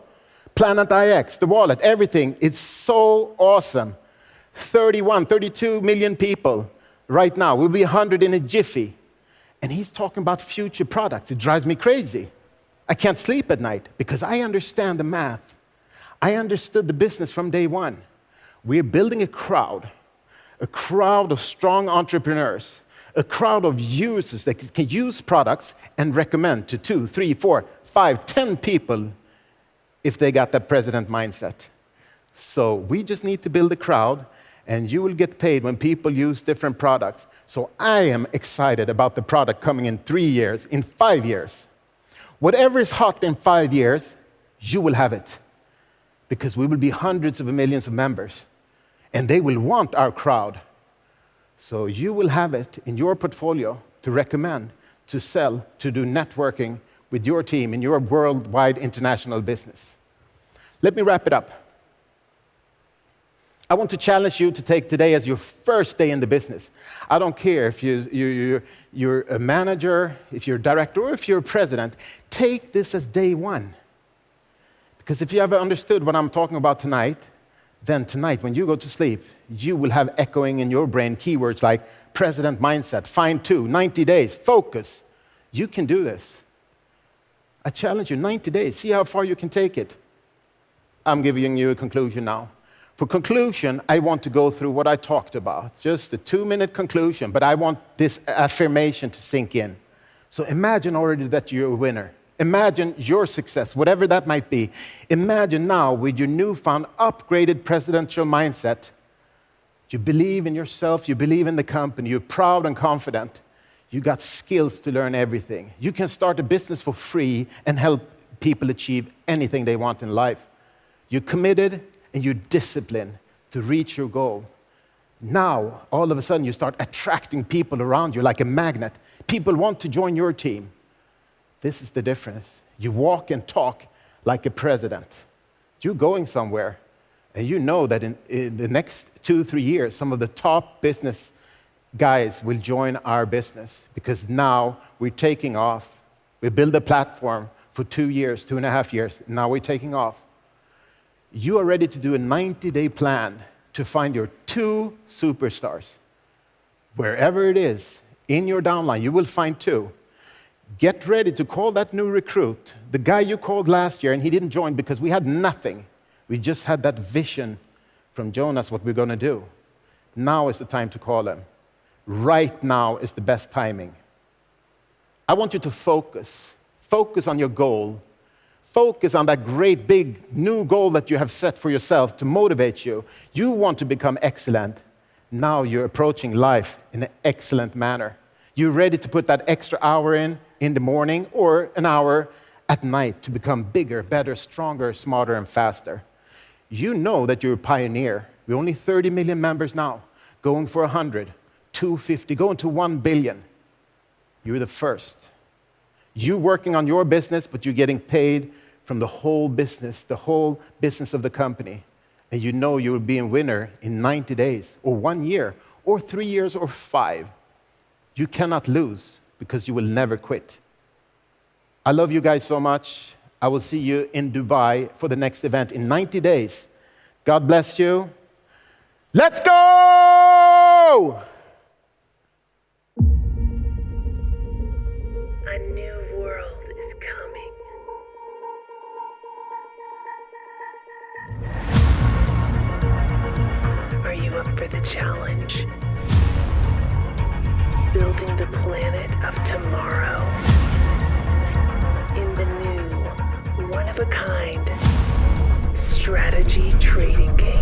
Planet IX, the wallet, everything. It's so awesome. 32 million people right now. We'll be 100 in a jiffy. And he's talking about future products. It drives me crazy. I can't sleep at night because I understand the math. I understood the business from day one. We're building a crowd of strong entrepreneurs, a crowd of users that can use products and recommend to 2, 3, 4, 5, 10 people if they got that president mindset. So we just need to build a crowd, and you will get paid when people use different products. So I am excited about the product coming in 3 years, in 5 years. Whatever is hot in 5 years, you will have it. Because we will be hundreds of millions of members. And they will want our crowd. So you will have it in your portfolio to recommend, to sell, to do networking with your team in your worldwide international business. Let me wrap it up. I want to challenge you to take today as your first day in the business. I don't care if you're a manager, if you're a director, or if you're a president. Take this as day one. Because if you ever understood what I'm talking about tonight, then tonight, when you go to sleep, you will have echoing in your brain keywords like president mindset, find 2, 90 days, focus. You can do this. I challenge you, 90 days. See how far you can take it. I'm giving you a conclusion now. For conclusion, I want to go through what I talked about. Just a 2-minute conclusion, but I want this affirmation to sink in. So imagine already that you're a winner. Imagine your success, whatever that might be. Imagine now with your newfound upgraded presidential mindset, you believe in yourself, you believe in the company, you're proud and confident. You got skills to learn everything. You can start a business for free and help people achieve anything they want in life. You're committed and you're disciplined to reach your goal. Now, all of a sudden, you start attracting people around you like a magnet. People want to join your team. This is the difference. You walk and talk like a president. You're going somewhere, and you know that in the next 2-3 years, some of the top business guys will join our business because now we're taking off. We build a platform for 2 years, 2.5 years. Now we're taking off. You are ready to do a 90-day plan to find your 2 superstars. Wherever it is, in your downline, you will find 2. Get ready to call that new recruit, the guy you called last year, and he didn't join because we had nothing. We just had that vision from Jonas, what we're going to do. Now is the time to call him. Right now is the best timing. I want you to focus. Focus on your goal. Focus on that great big new goal that you have set for yourself to motivate you. You want to become excellent. Now you're approaching life in an excellent manner. You're ready to put that extra hour in the morning or an hour at night to become bigger, better, stronger, smarter, and faster. You know that you're a pioneer. We're only 30 million members now, going for 100, 250, going to 1 billion. You're the first. You're working on your business, but you're getting paid from the whole business of the company. And you know you'll be a winner in 90 days, or 1 year, or 3 years, or 5. You cannot lose because you will never quit. I love you guys so much. I will see you in Dubai for the next event in 90 days. God bless you. Let's go! A new world is coming. Are you up for the challenge? Building the planet of tomorrow in the new, one-of-a-kind strategy trading game.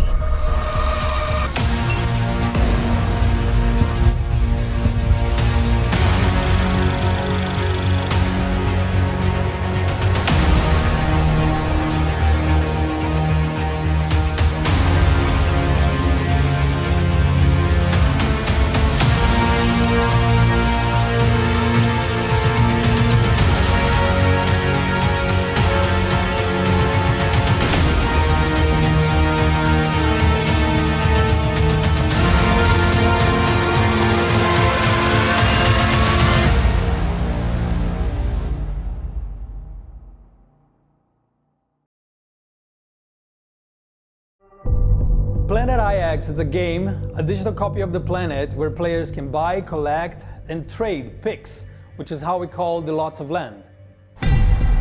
Planet IX is a game, a digital copy of the planet where players can buy, collect, and trade picks, which is how we call the lots of land.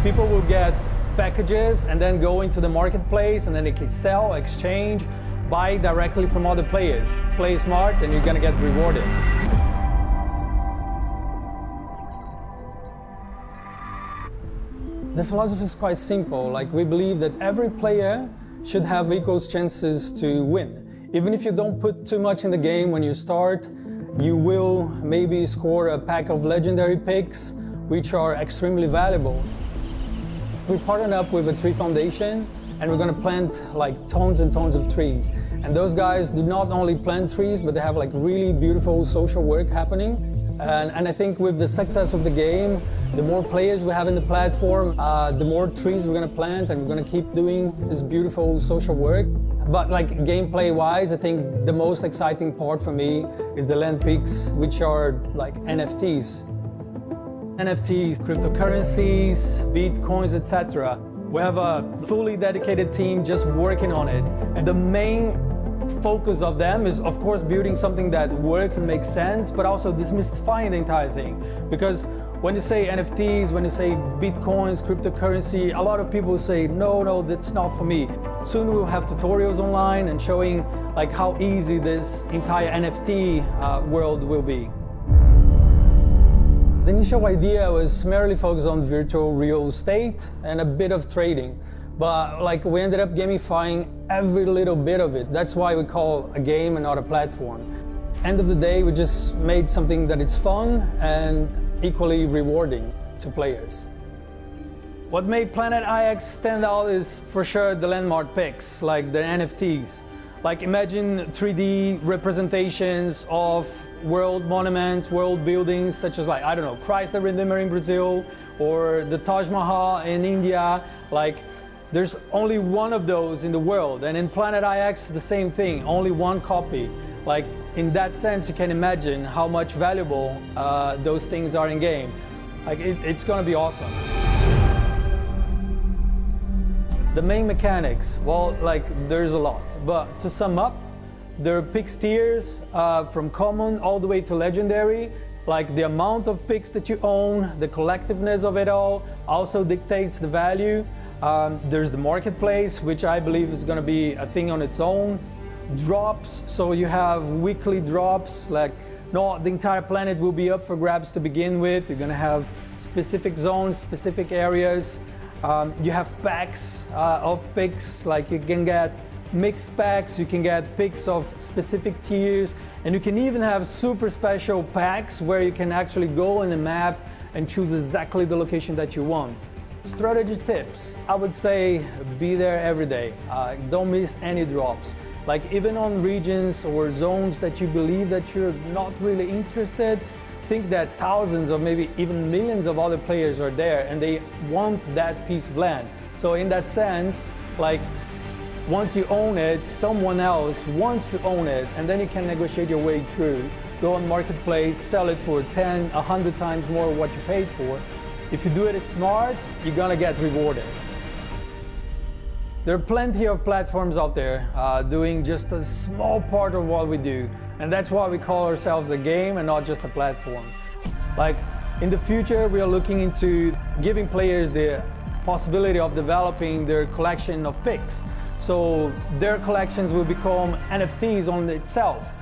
People will get packages and then go into the marketplace and then they can sell, exchange, buy directly from other players. Play smart and you're gonna get rewarded. The philosophy is quite simple. Like, we believe that every player should have equal chances to win. Even if you don't put too much in the game when you start, you will maybe score a pack of legendary picks, which are extremely valuable. We partnered up with a tree foundation, and we're gonna plant like tons and tons of trees. And those guys do not only plant trees, but they have like really beautiful social work happening. And I think with the success of the game, the more players we have in the platform, the more trees we're gonna plant, and we're gonna keep doing this beautiful social work. But like gameplay-wise, I think the most exciting part for me is the land picks, which are like NFTs. NFTs, cryptocurrencies, bitcoins, etc. We have a fully dedicated team just working on it. And the main focus of them is, of course, building something that works and makes sense, but also demystifying the entire thing. Because when you say NFTs, when you say bitcoins, cryptocurrency, a lot of people say, no, that's not for me. Soon we'll have tutorials online and showing like how easy this entire NFT world will be. The initial idea was merely focused on virtual real estate and a bit of trading. But like we ended up gamifying every little bit of it. That's why we call a game and not a platform. End of the day, we just made something that it's fun and equally rewarding to players. What made Planet IX stand out is for sure the landmark picks, like the NFTs. Like imagine 3D representations of world monuments, world buildings, such as like, I don't know, Christ the Redeemer in Brazil, or the Taj Mahal in India. Like, there's only one of those in the world, and in Planet IX, the same thing, only one copy. Like, in that sense, you can imagine how much valuable those things are in game. Like, it's gonna be awesome. The main mechanics, well, like, there's a lot, but to sum up, there are picks tiers from common all the way to legendary. Like, the amount of picks that you own, the collectiveness of it all also dictates the value. There's the marketplace, which I believe is going to be a thing on its own. Drops, so you have weekly drops, like not the entire planet will be up for grabs to begin with. You're going to have specific zones, specific areas. You have packs of picks, like you can get mixed packs, you can get picks of specific tiers, and you can even have super special packs where you can actually go on the map and choose exactly the location that you want. Strategy tips, I would say be there every day. Don't miss any drops. Like, even on regions or zones that you believe that you're not really interested, think that thousands or maybe even millions of other players are there and they want that piece of land. So in that sense, like, once you own it, someone else wants to own it, and then you can negotiate your way through. Go on marketplace, sell it for 10, 100 times more what you paid for. If you do it smart, you're gonna get rewarded. There are plenty of platforms out there doing just a small part of what we do, and that's why we call ourselves a game and not just a platform. Like, in the future, we are looking into giving players the possibility of developing their collection of picks. So their collections will become NFTs on itself,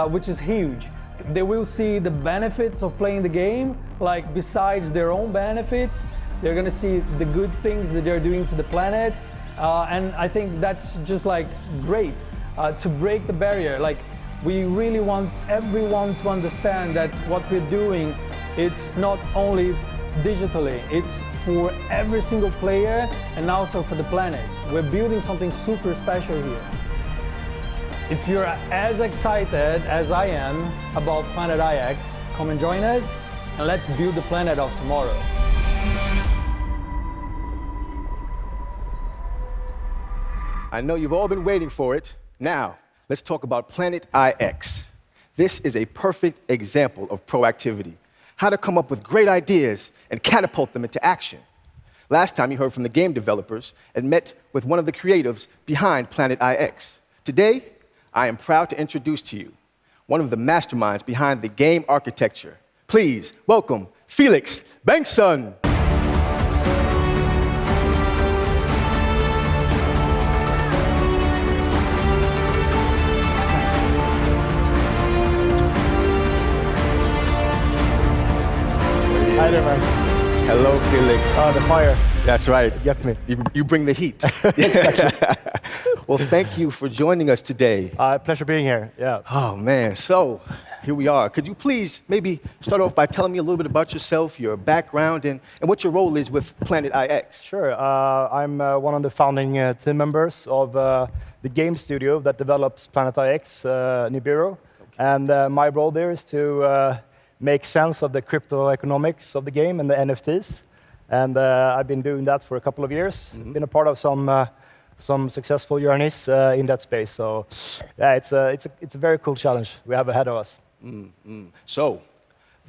which is huge. They will see the benefits of playing the game, like besides their own benefits, they're gonna see the good things that they're doing to the planet. And I think that's just like great to break the barrier. Like, we really want everyone to understand that what we're doing, it's not only digitally, it's for every single player and also for the planet. We're building something super special here. If you're as excited as I am about Planet IX, come and join us, and let's build the planet of tomorrow. I know you've all been waiting for it. Now, let's talk about Planet IX. This is a perfect example of proactivity, how to come up with great ideas and catapult them into action. Last time you heard from the game developers and met with one of the creatives behind Planet IX. Today, I am proud to introduce to you one of the masterminds behind the game architecture. Please welcome Felix Bengtsson. Hi there, man. Hello, Felix. Oh, the fire. That's right. Get me. You bring the heat. Well, thank you for joining us today. Pleasure being here. Yeah. Oh, man. So, here we are. Could you please maybe start off by telling me a little bit about yourself, your background, and what your role is with Planet IX? Sure. I'm one of the founding team members of the game studio that develops Planet IX, Nibiru. Okay. And my role there is to make sense of the crypto economics of the game and the NFTs. And I've been doing that for a couple of years. Mm-hmm. Been a part of some successful journeys in that space. So yeah, it's a very cool challenge we have ahead of us. Mm-hmm. So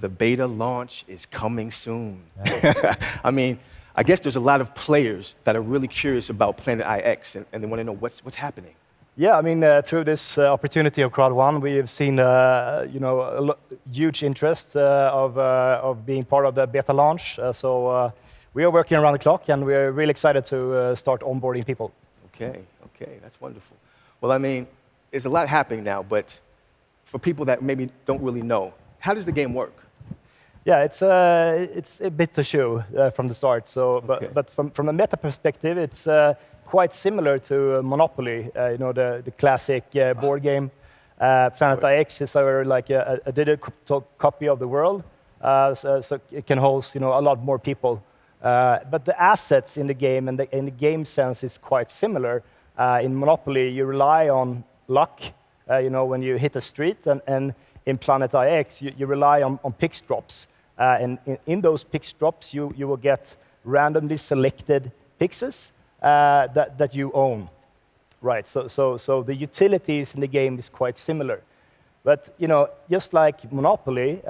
the beta launch is coming soon. Yeah. I mean, I guess there's a lot of players that are really curious about Planet IX and they want to know what's happening. Yeah, I mean, through this opportunity of Crowd1, we have seen huge interest of being part of the beta launch. So we are working around the clock, and we're really excited to start onboarding people. Okay, that's wonderful. Well, I mean, there's a lot happening now, but for people that maybe don't really know, how does the game work? Yeah, it's a bit to show from the start. So, but from a meta perspective, it's quite similar to Monopoly, the classic board game. Planet IX is like a digital copy of the world, so it can host a lot more people. But the assets in the game and in the game sense is quite similar. In Monopoly, you rely on luck, when you hit a street, and in Planet IX, you rely on picks drops. And in those pix drops, you will get randomly selected pixes that you own. Right, so the utilities in the game is quite similar. But just like Monopoly,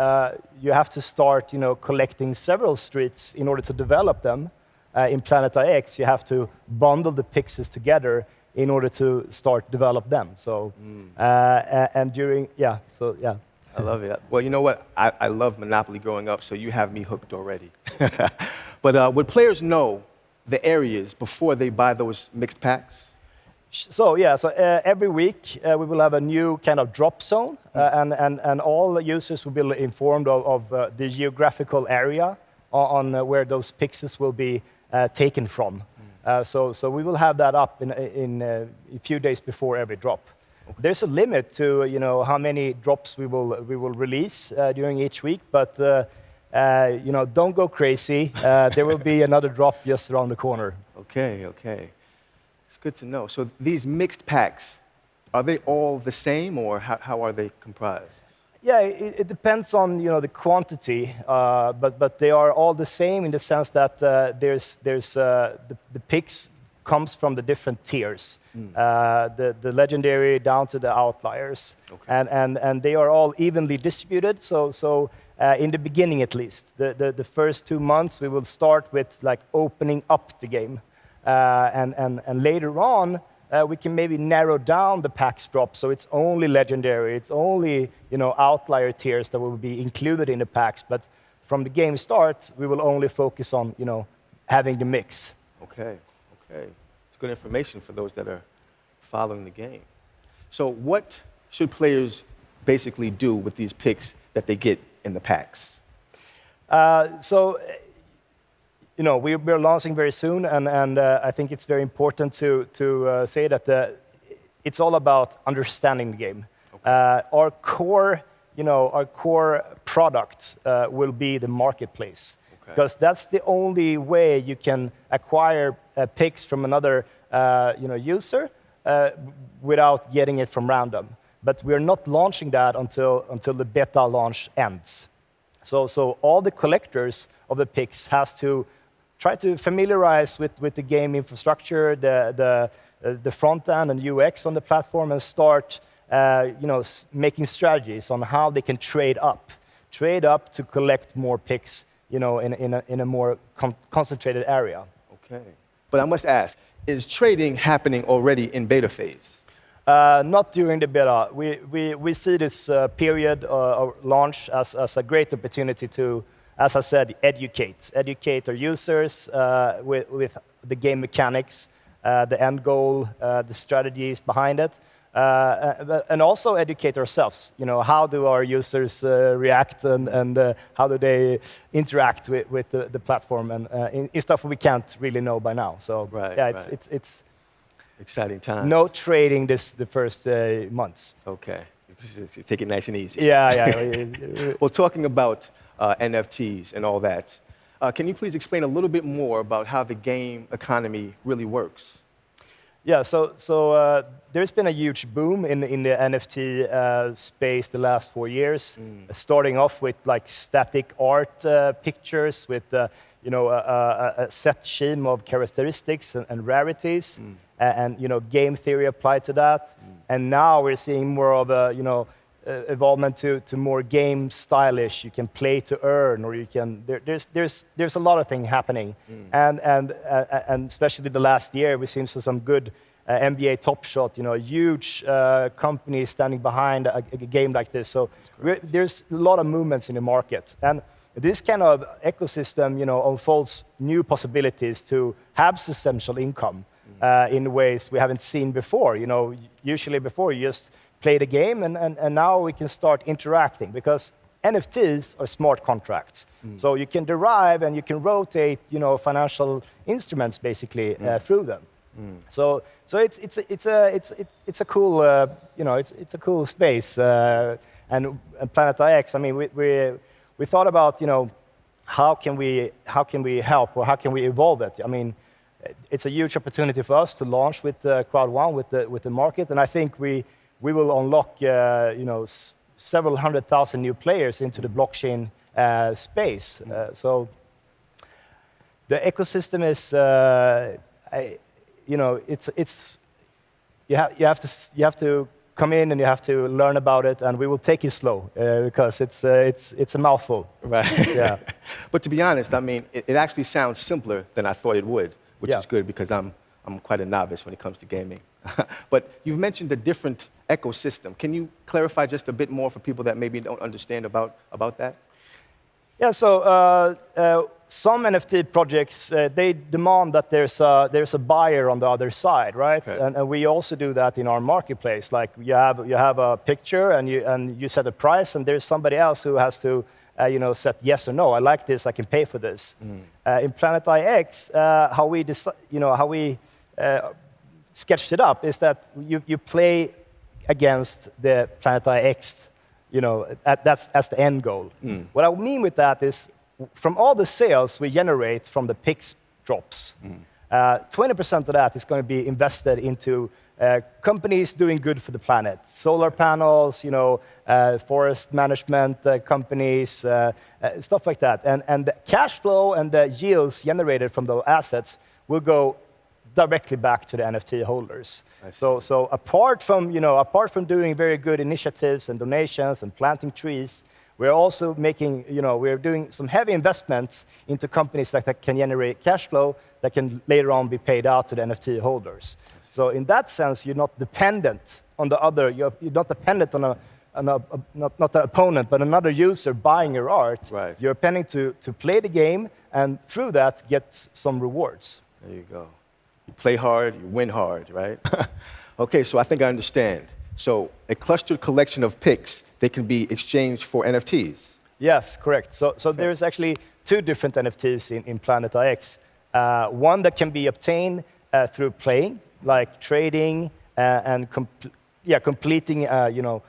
you have to start collecting several streets in order to develop them. In Planet IX, you have to bundle the pixels together in order to start develop them. So and during yeah. I love it. Well, you know what? I love Monopoly growing up, so you have me hooked already. But would players know the areas before they buy those mixed packs? So every week we will have a new kind of drop zone, and all users will be informed of the geographical area on where those pixels will be taken from. So we will have that up in a few days before every drop. Okay. There's a limit to how many drops we will release during each week, but don't go crazy. There will be another drop just around the corner. Okay. It's good to know. So these mixed packs, are they all the same, or how are they comprised? Yeah, it depends on the quantity, but they are all the same in the sense that there's the picks comes from the different tiers, the legendary down to the outliers, and they are all evenly distributed. So in the beginning, at least, the first 2 months, we will start with like opening up the game. And later on, we can maybe narrow down the packs drop, so it's only legendary, it's only outlier tiers that will be included in the packs. But from the game start, we will only focus on having the mix. Okay. It's good information for those that are following the game. So what should players basically do with these picks that they get in the packs? We're launching very soon, and I think it's very important to say that it's all about understanding the game. Okay. Our core product will be the marketplace, because that's the only way you can acquire picks from another user without getting it from random. But we're not launching that until the beta launch ends. So all the collectors of the picks has to try to familiarize with the game infrastructure, the front end and UX on the platform, and start making strategies on how they can trade up to collect more picks in a more concentrated area. Okay. But I must ask, is trading happening already in beta phase? Not during the beta. We see this period of launch as a great opportunity to, as I said, educate our users with the game mechanics, the end goal, the strategies behind it, and also educate ourselves. How do our users react, and how do they interact with the platform, and in stuff we can't really know by now. So it's exciting time. No trading the first months. Okay, take it nice and easy. Yeah. Well, talking about NFTs and all that, can you please explain a little bit more about how the game economy really works? Yeah, so there's been a huge boom in the NFT space the last 4 years, starting off with like static art pictures with a set scheme of characteristics and rarities, and game theory applied to that. And now we're seeing more of a evolvement to more game stylish. You can play to earn, or you can. There's a lot of things happening, and especially the last year we've seen some good NBA Top Shot. A huge company standing behind a game like this. So there's a lot of movements in the market, and this kind of ecosystem, unfolds new possibilities to have substantial income in ways we haven't seen before. Usually before you just play the game, and now we can start interacting, because NFTs are smart contracts. So you can derive and you can rotate, financial instruments basically through them. So it's a cool, it's a cool space. And Planet IX, I mean, we thought about, how can we help, or how can we evolve it? I mean, it's a huge opportunity for us to launch with Crowd1 with the market, and I think we will unlock several 100,000 new players into the blockchain space. So the ecosystem is, it's you have to come in and you have to learn about it, and we will take you slow because it's a mouthful. Right. Yeah. But to be honest, I mean, it actually sounds simpler than I thought it would, which is good because I'm quite a novice when it comes to gaming. But you've mentioned a different ecosystem. Can you clarify just a bit more for people that maybe don't understand about that? Yeah, so some NFT projects, they demand that there's a buyer on the other side, right? Okay. And we also do that in our marketplace. Like you have a picture and you set a price, and there's somebody else who has to set yes or no. I like this, I can pay for this. In Planet IX, how we sketched it up is that you play against the Planet IX. That's the end goal. What I mean with that is, from all the sales we generate from the PIX drops, 20% of that is going to be invested into companies doing good for the planet. Solar panels, forest management companies, stuff like that. And the cash flow and the yields generated from those assets will go directly back to the NFT holders. So apart from doing very good initiatives and donations and planting trees, we're also we're doing some heavy investments into companies that can generate cash flow that can later on be paid out to the NFT holders. So in that sense, you're not dependent on the other. You're not dependent on not an opponent, but another user buying your art. Right. You're depending to play the game and through that get some rewards. There you go. You play hard, you win hard, right? Okay, so I think I understand. So a clustered collection of picks, they can be exchanged for NFTs. Yes, correct. So there's actually two different NFTs in Planet IX. One that can be obtained through playing, like trading and completing a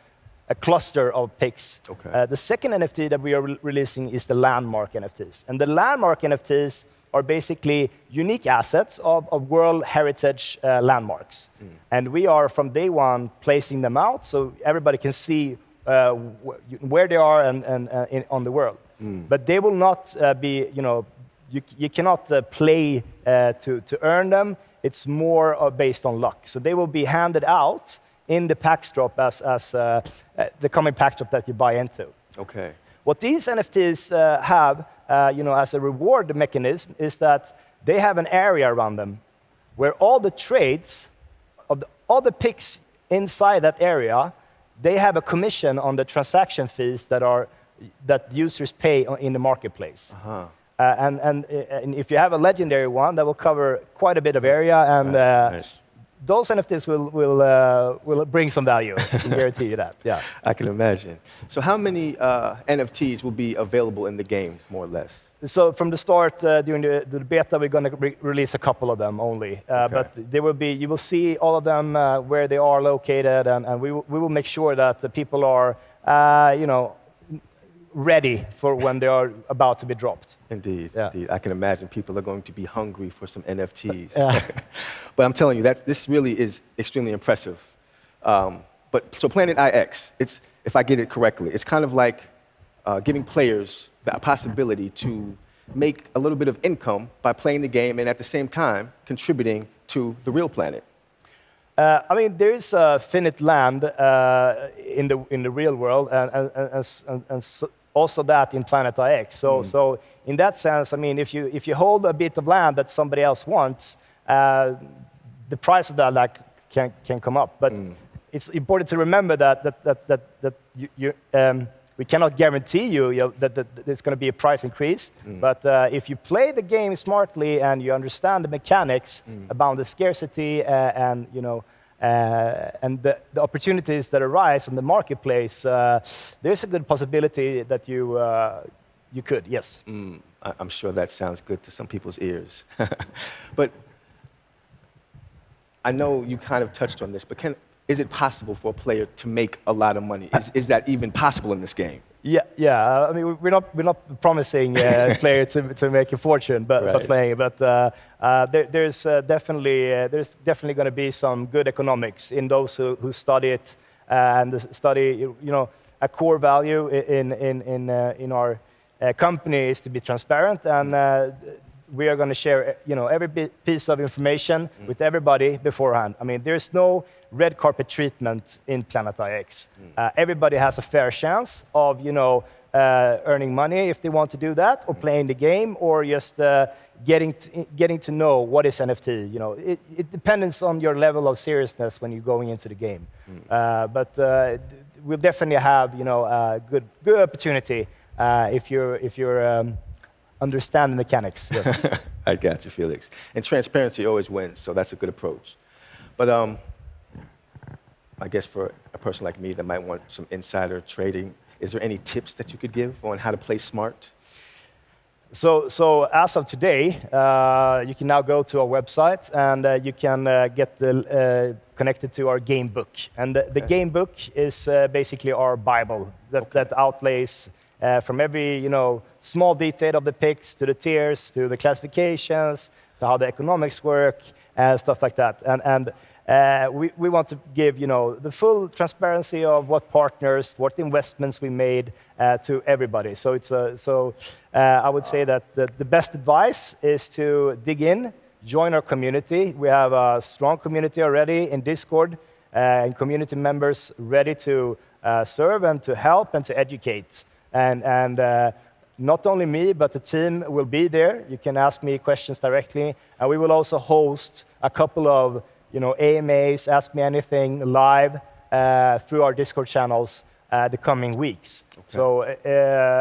cluster of picks. Okay. The second NFT that we are releasing is the landmark NFTs. And the landmark NFTs are basically unique assets of World Heritage landmarks. And we are, from day one, placing them out so everybody can see where they are on the world. But they will not be, you cannot play to earn them. It's more based on luck. So they will be handed out in the PAX drop as the coming PAX drop that you buy into. Okay. What these NFTs have, as a reward mechanism, is that they have an area around them where all the trades of all the picks inside that area, they have a commission on the transaction fees that users pay in the marketplace. And if you have a legendary one, that will cover quite a bit of area, and nice. Those NFTs will bring some value. I can guarantee you that. Yeah. I can imagine. So how many NFTs will be available in the game, more or less? So from the start, during the beta, we're going to release a couple of them only. But there will be, you will see all of them where they are located, and we will make sure that the people are, ready for when they are about to be dropped. Indeed, Yeah. indeed. I can imagine people are going to be hungry for some NFTs. But I'm telling you, this really is extremely impressive. So Planet IX, if I get it correctly, it's kind of like giving players the possibility to make a little bit of income by playing the game and at the same time contributing to the real planet. There is finite land in the real world, and also that in Planet IX. So in that sense, if you hold a bit of land that somebody else wants, the price of that can come up. But it's important to remember that we cannot guarantee you that there's going to be a price increase. But if you play the game smartly and you understand the mechanics about the scarcity and the opportunities that arise in the marketplace, there's a good possibility that you could, yes. I'm sure that sounds good to some people's ears. But I know you kind of touched on this, but is it possible for a player to make a lot of money? Is that even possible in this game? Yeah. We're not promising a player to make a fortune, by playing. But there's definitely going to be some good economics in those who study it and study, a core value in our company is to be transparent, and we are going to share, every piece of information with everybody beforehand. I mean, there's no red carpet treatment in Planet IX. Everybody has a fair chance of, earning money if they want to do that, or playing the game, or just getting to know what is NFT. It depends on your level of seriousness when you're going into the game. But we'll definitely have, a good opportunity if you're understand the mechanics. Yes. I got you, Felix. And transparency always wins, so that's a good approach. But I guess for a person like me that might want some insider trading, is there any tips that you could give on how to play smart? So as of today, you can now go to our website and you can get connected to our game book. And the game book is basically our Bible that outlays from every small detail of the picks to the tiers to the classifications to how the economics work and stuff like that. And we want to give the full transparency of what partners, what investments we made to everybody. So I would say that the best advice is to dig in, join our community. We have a strong community already in Discord and community members ready to serve and to help and to educate. And not only me, but the team will be there. You can ask me questions directly. And we will also host a couple of AMAs, Ask Me Anything, live through our Discord channels the coming weeks. Okay. So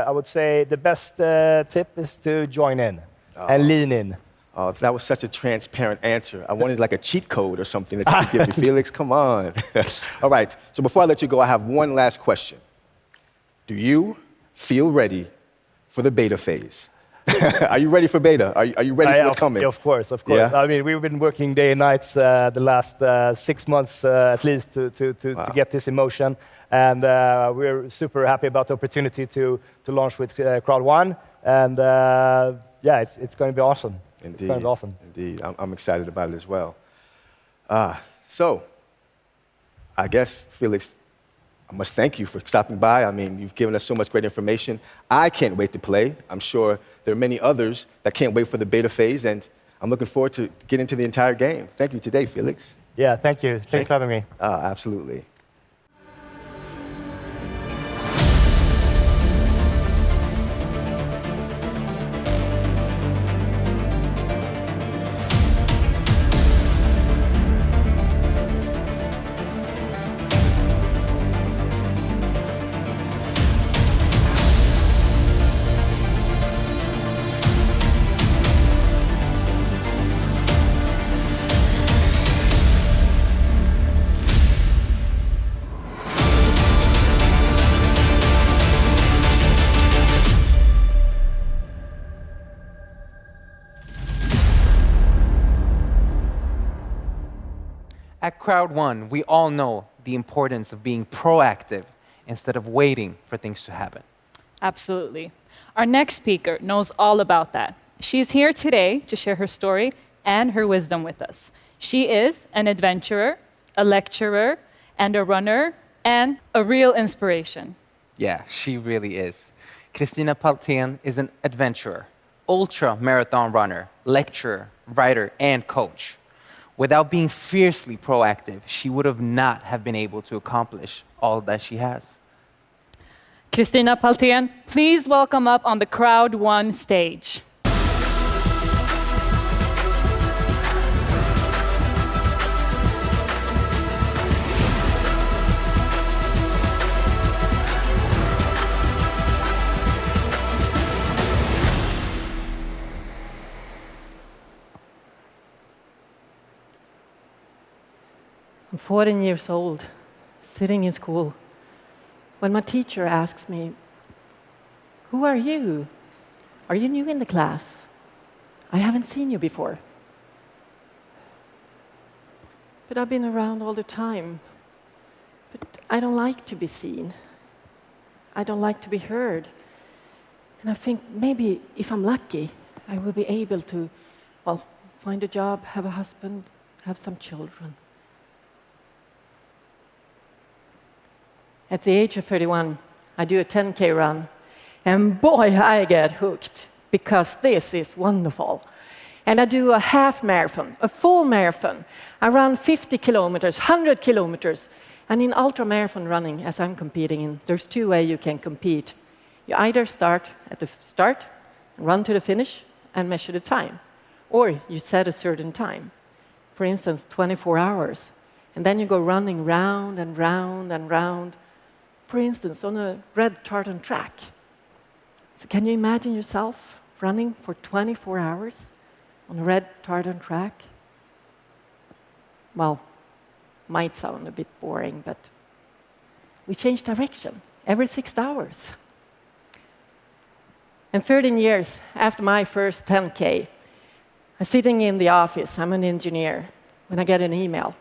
I would say the best tip is to join in and lean in. Oh, that was such a transparent answer. I wanted like a cheat code or something that you could give me. Felix, come on. All right, so before I let you go, I have one last question. Do you feel ready for the beta phase? Are you ready for beta? Are you ready for what's coming? Of course, of course. Yeah? I mean, we've been working day and nights the last 6 months at least to get this in motion. And we're super happy about the opportunity to launch with Crowd1. And yeah, it's going to be awesome. Indeed. It's going to be awesome. Indeed. I'm excited about it as well. So, I guess, Felix, I must thank you for stopping by. I mean, you've given us so much great information. I can't wait to play. I'm sure there are many others that can't wait for the beta phase, and I'm looking forward to getting into the entire game. Thank you today, Felix. Yeah, thank you. Thanks for having me. Absolutely. At Crowd1, we all know the importance of being proactive instead of waiting for things to happen. Absolutely. Our next speaker knows all about that. She's here today to share her story and her wisdom with us. She is an adventurer, a lecturer, and a runner, and a real inspiration. Yeah, she really is. Kristina Paltén is an adventurer, ultra-marathon runner, lecturer, writer, and coach. Without being fiercely proactive, she would have not have been able to accomplish all that she has. Kristina Paltén, please welcome up on the Crowd1 stage. I'm 14 years old, sitting in school, when my teacher asks me, "Who are you? Are you new in the class? I haven't seen you before." But I've been around all the time. But I don't like to be seen. I don't like to be heard. And I think maybe if I'm lucky, I will be able to, well, find a job, have a husband, have some children. At the age of 31, I do a 10K run, And boy, I get hooked, because this is wonderful. And I do a half marathon, a full marathon. I run 50 kilometers, 100 kilometers. And in ultra-marathon running, as I'm competing in, there's two ways you can compete. You either start at the start, run to the finish, and measure the time. Or you set a certain time. For instance, 24 hours. And then you go running round and round and round. For instance, on a red tartan track. So can you imagine yourself running for 24 hours on a red tartan track? Well, might sound a bit boring, but we change direction every 6 hours. And 13 years after my first 10K, I'm sitting in the office, I'm an engineer, when I get an email.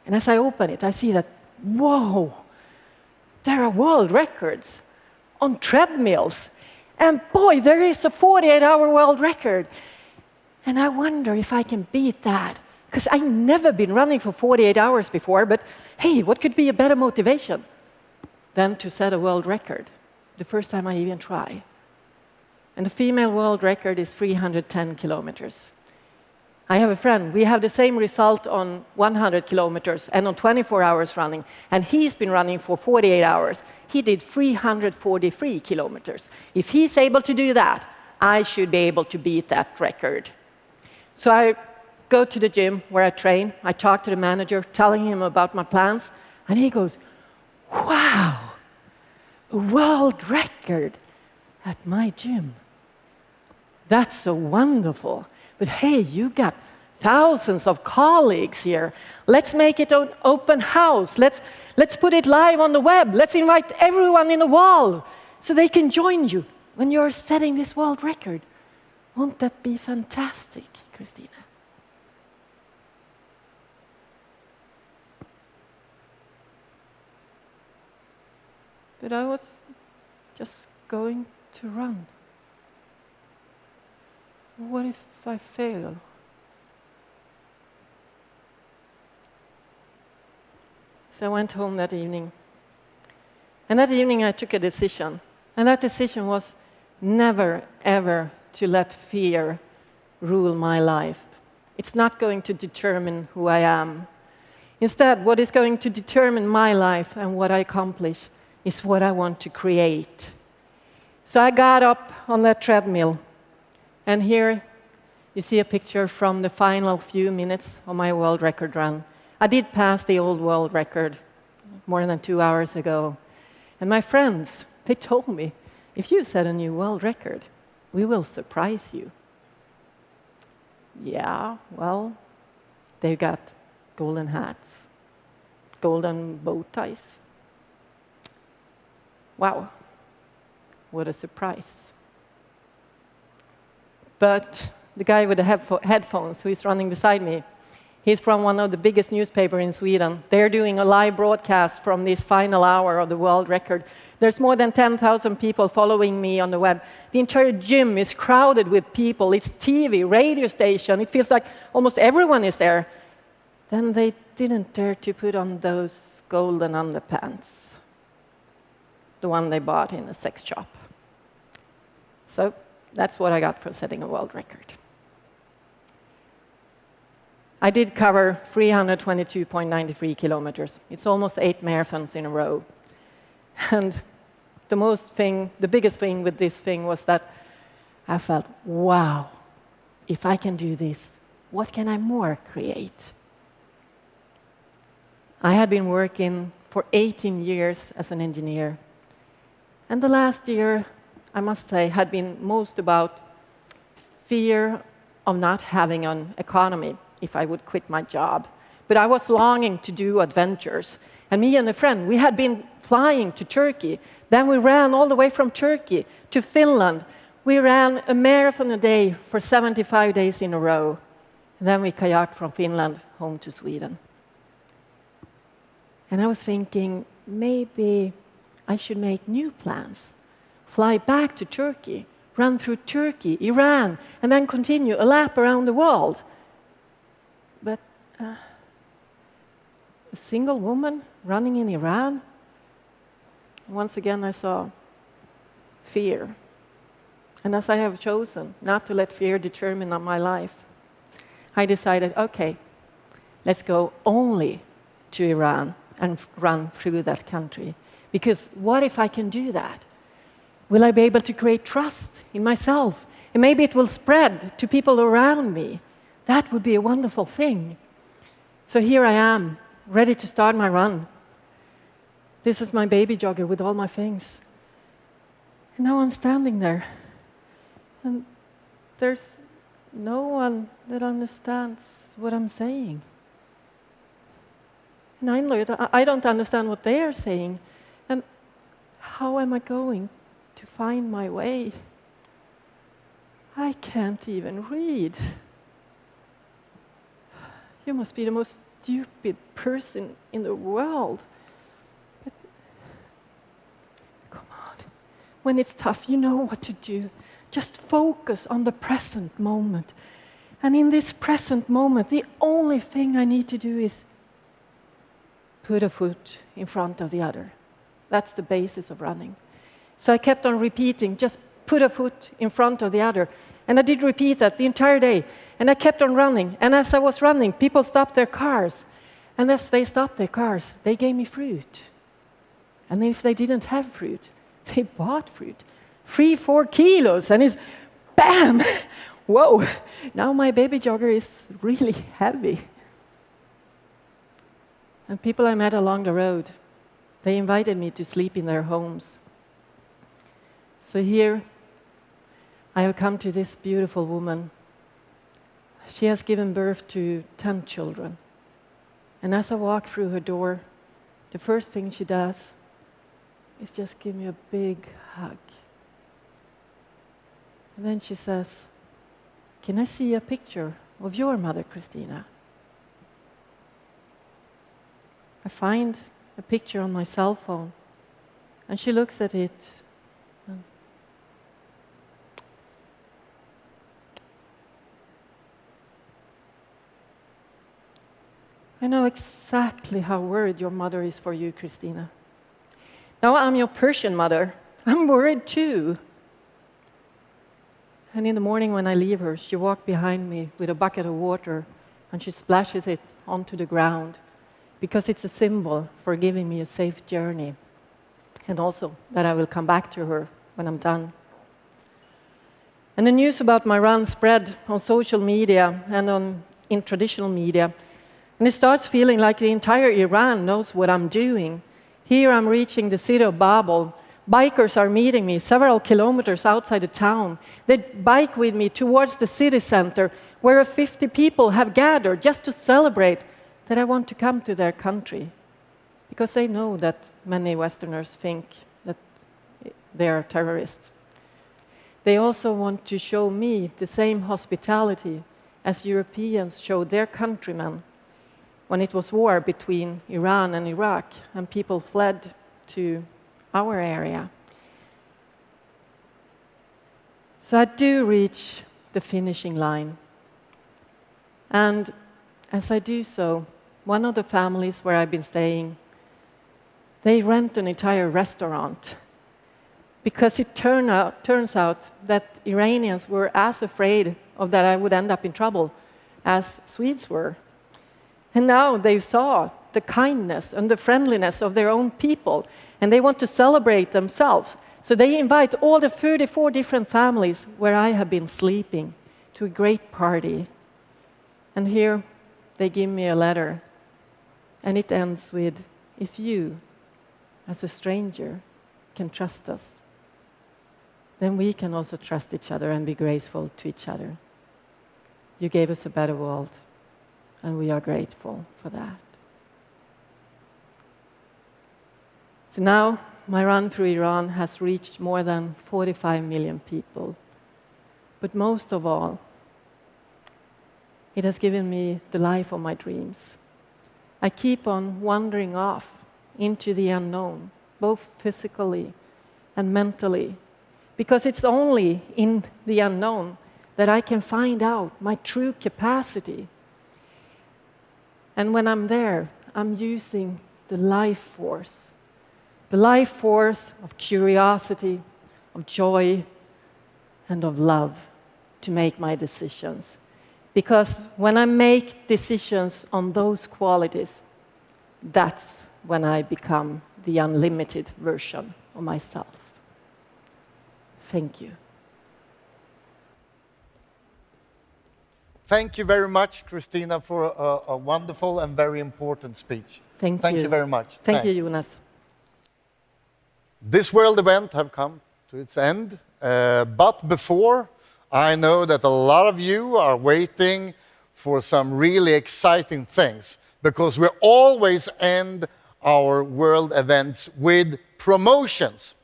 And as I open it, I see that, whoa, there are world records on treadmills. And boy, there is a 48-hour world record. And I wonder if I can beat that. Because I've never been running for 48 hours before, but hey, what could be a better motivation than to set a world record the first time I even try? And the female world record is 310 kilometers. I have a friend, we have the same result on 100 kilometers and on 24 hours running, and he's been running for 48 hours. He did 343 kilometers. If he's able to do that, I should be able to beat that record. So I go to the gym where I train, I talk to the manager, telling him about my plans, and he goes, wow, a world record at my gym. That's so wonderful. But hey, you got thousands of colleagues here. Let's make it an open house. Let's put it live on the web. Let's invite everyone in the world so they can join you when you're setting this world record. Won't that be fantastic, Christina? But I was just going to run. What if I fail? So I went home that evening. And that evening I took a decision. And that decision was never, ever to let fear rule my life. It's not going to determine who I am. Instead, what is going to determine my life and what I accomplish is what I want to create. So I got up on that treadmill. And here you see a picture from the final few minutes of my world record run. I did pass the old world record more than 2 hours ago. And my friends, they told me, if you set a new world record, we will surprise you. Yeah, well, they got golden hats, golden bow ties. Wow, what a surprise. But the guy with the headphones who is running beside me, he's from one of the biggest newspapers in Sweden. They're doing a live broadcast from this final hour of the world record. There's more than 10,000 people following me on the web. The entire gym is crowded with people. It's TV, radio station. It feels like almost everyone is there. Then they didn't dare to put on those golden underpants, the one they bought in a sex shop. So that's what I got for setting a world record. I did cover 322.93 kilometers. It's almost 8 marathons in a row. And the biggest thing with this thing was that I felt, wow, if I can do this, what can I more create? I had been working for 18 years as an engineer. And the last year, I must say, had been most about fear of not having an economy if I would quit my job. But I was longing to do adventures. And me and a friend, we had been flying to Turkey. Then we ran all the way from Turkey to Finland. We ran a marathon a day for 75 days in a row. And then we kayaked from Finland home to Sweden. And I was thinking, maybe I should make new plans. Fly back to Turkey, run through Turkey, Iran, and then continue a lap around the world. But a single woman running in Iran? Once again, I saw fear. And as I have chosen not to let fear determine my life, I decided, okay, let's go only to Iran and run through that country. Because what if I can do that? Will I be able to create trust in myself? And maybe it will spread to people around me. That would be a wonderful thing. So here I am, ready to start my run. This is my baby jogger with all my things. And now I'm standing there. And there's no one that understands what I'm saying. And I don't understand what they are saying. And how am I going to find my way? I can't even read. You must be the most stupid person in the world. But come on. When it's tough, you know what to do. Just focus on the present moment. And in this present moment, the only thing I need to do is put a foot in front of the other. That's the basis of running. So I kept on repeating, just put a foot in front of the other. And I did repeat that the entire day. And I kept on running. And as I was running, people stopped their cars. And as they stopped their cars, they gave me fruit. And if they didn't have fruit, they bought fruit. 3-4 kilos. And it's bam! Whoa! Now my baby jogger is really heavy. And people I met along the road, they invited me to sleep in their homes. So here, I have come to this beautiful woman. She has given birth to 10 children. And as I walk through her door, the first thing she does is just give me a big hug. And then she says, "Can I see a picture of your mother, Christina?" I find a picture on my cell phone, and she looks at it. And I know exactly how worried your mother is for you, Christina. Now I'm your Persian mother. I'm worried too. And in the morning when I leave her, she walks behind me with a bucket of water and she splashes it onto the ground because it's a symbol for giving me a safe journey and also that I will come back to her when I'm done. And the news about my run spread on social media and in traditional media. And it starts feeling like the entire Iran knows what I'm doing. Here I'm reaching the city of Babel. Bikers are meeting me several kilometers outside the town. They bike with me towards the city center where 50 people have gathered just to celebrate that I want to come to their country. Because they know that many Westerners think that they are terrorists. They also want to show me the same hospitality as Europeans showed their countrymen when it was war between Iran and Iraq and people fled to our area. So I do reach the finishing line. And as I do so, one of the families where I've been staying, they rent an entire restaurant because it turns out that Iranians were as afraid of that I would end up in trouble as Swedes were. And now they saw the kindness and the friendliness of their own people, and they want to celebrate themselves. So they invite all the 34 different families where I have been sleeping to a great party. And here they give me a letter, and it ends with, "If you, as a stranger, can trust us, then we can also trust each other and be graceful to each other. You gave us a better world, and we are grateful for that." So now, my run through Iran has reached more than 45 million people. But most of all, it has given me the life of my dreams. I keep on wandering off into the unknown, both physically and mentally, because it's only in the unknown that I can find out my true capacity. And when I'm there, I'm using the life force of curiosity, of joy, and of love to make my decisions. Because when I make decisions on those qualities, that's when I become the unlimited version of myself. Thank you. Thank you very much, Christina, for a wonderful and very important speech. Thank you. you Very much. Thank you, Jonas. This world event have come to its end, but before, I know that a lot of you are waiting for some really exciting things, because we always end our world events with promotions.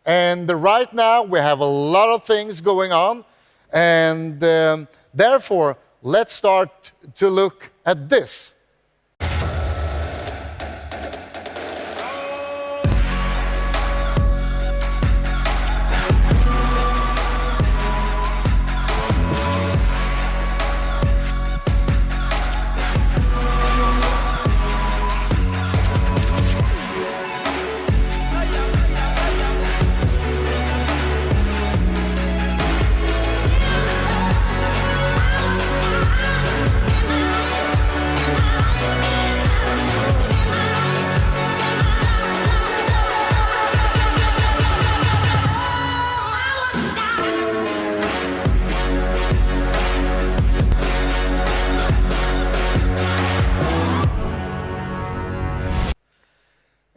And right now we have a lot of things going on, and therefore let's start to look at this.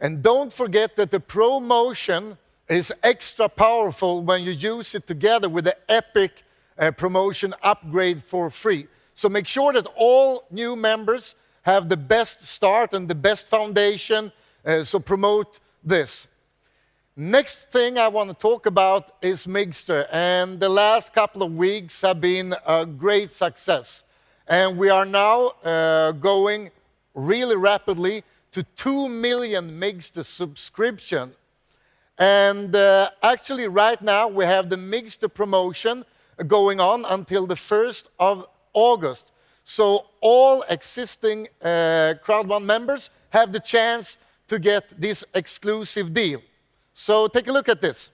And don't forget that the promotion is extra powerful when you use it together with the epic promotion upgrade for free. So make sure that all new members have the best start and the best foundation, so promote this. Next thing I want to talk about is Migster, and the last couple of weeks have been a great success. And we are now going really rapidly to 2 million Migster subscription. And actually right now we have the Migster promotion going on until the 1st of August. So all existing Crowd1 members have the chance to get this exclusive deal. So take a look at this.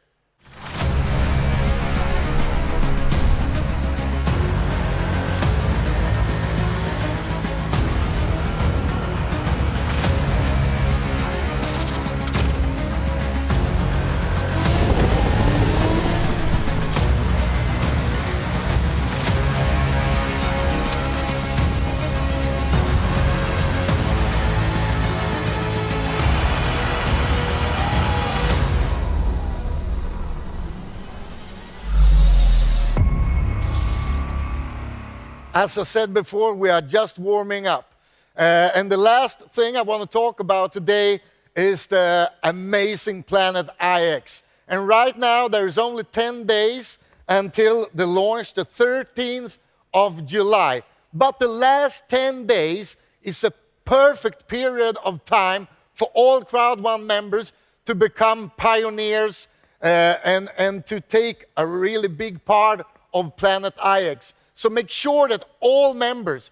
As I said before, we are just warming up. And the last thing I want to talk about today is the amazing planet IX. And right now, there is only 10 days until the launch, the 13th of July. But the last 10 days is a perfect period of time for all Crowd1 members to become pioneers and to take a really big part of Planet IX. So make sure that all members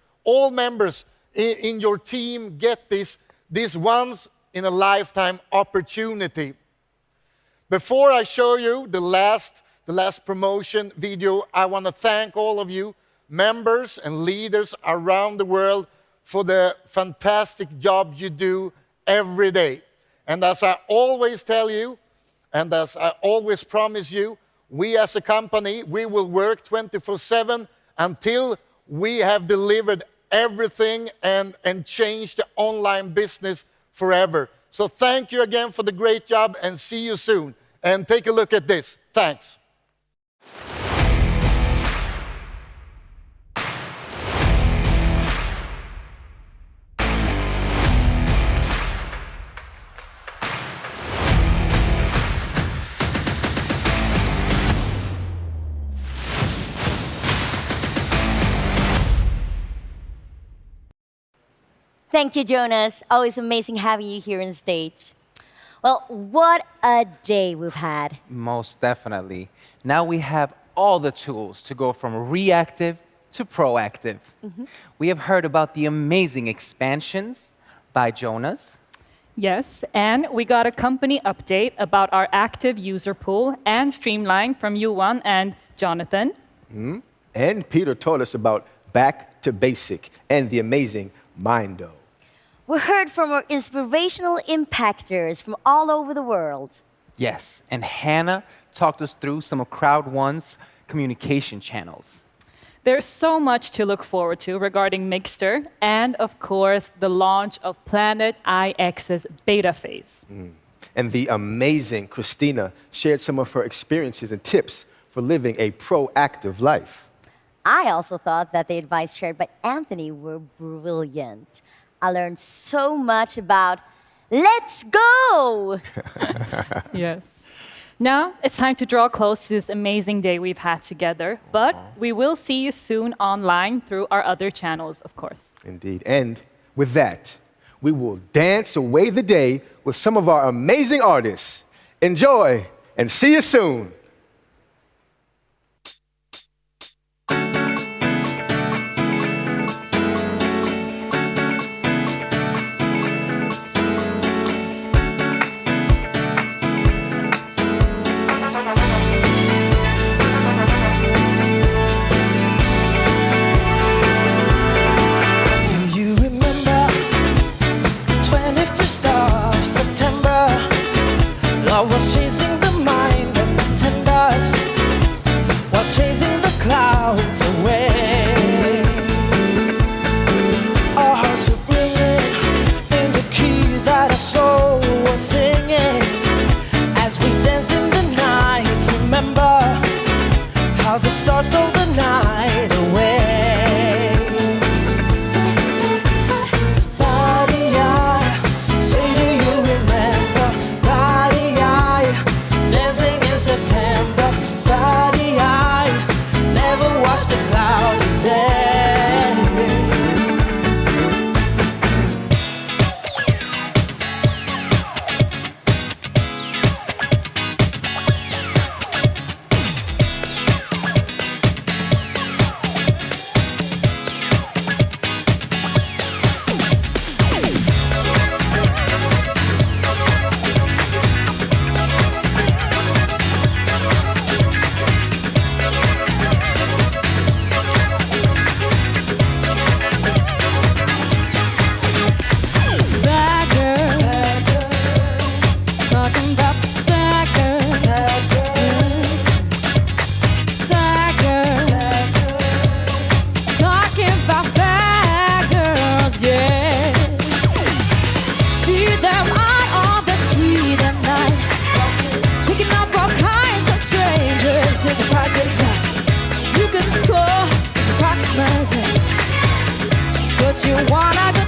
in your team get this once in a lifetime opportunity. Before I show you the last promotion video, I want to thank all of you, members and leaders around the world, for the fantastic job you do every day. And as I always tell you, and as I always promise you, we as a company, we will work 24/7 until we have delivered everything and changed the online business forever. So thank you again for the great job, and see you soon. And take a look at this. Thanks. Thank you, Jonas. Always amazing having you here on stage. Well, what a day we've had. Most definitely. Now we have all the tools to go from reactive to proactive. We have heard about the amazing expansions by Jonas. Yes, and we got a company update about our active user pool and Streamline from Yuan and Jonathan. And Peter told us about Back to Basic and the amazing Mindo. We heard from our inspirational impactors from all over the world. Yes, and Hannah talked us through some of Crowd1's communication channels. There's so much to look forward to regarding Mixter and, of course, the launch of Planet IX's beta phase. And the amazing Christina shared some of her experiences and tips for living a proactive life. I also thought that the advice shared by Anthony were brilliant. I learned so much about let's go! Yes. Now it's time to draw close to this amazing day we've had together, but we will see you soon online through our other channels, of course. Indeed. And with that, we will dance away the day with some of our amazing artists. Enjoy and see you soon. Love was chasing the mind of pretenders while chasing the clouds away. Our hearts were bringing in the key that our soul was singing as we danced in the night. Remember how the stars stole the night away. You wanna go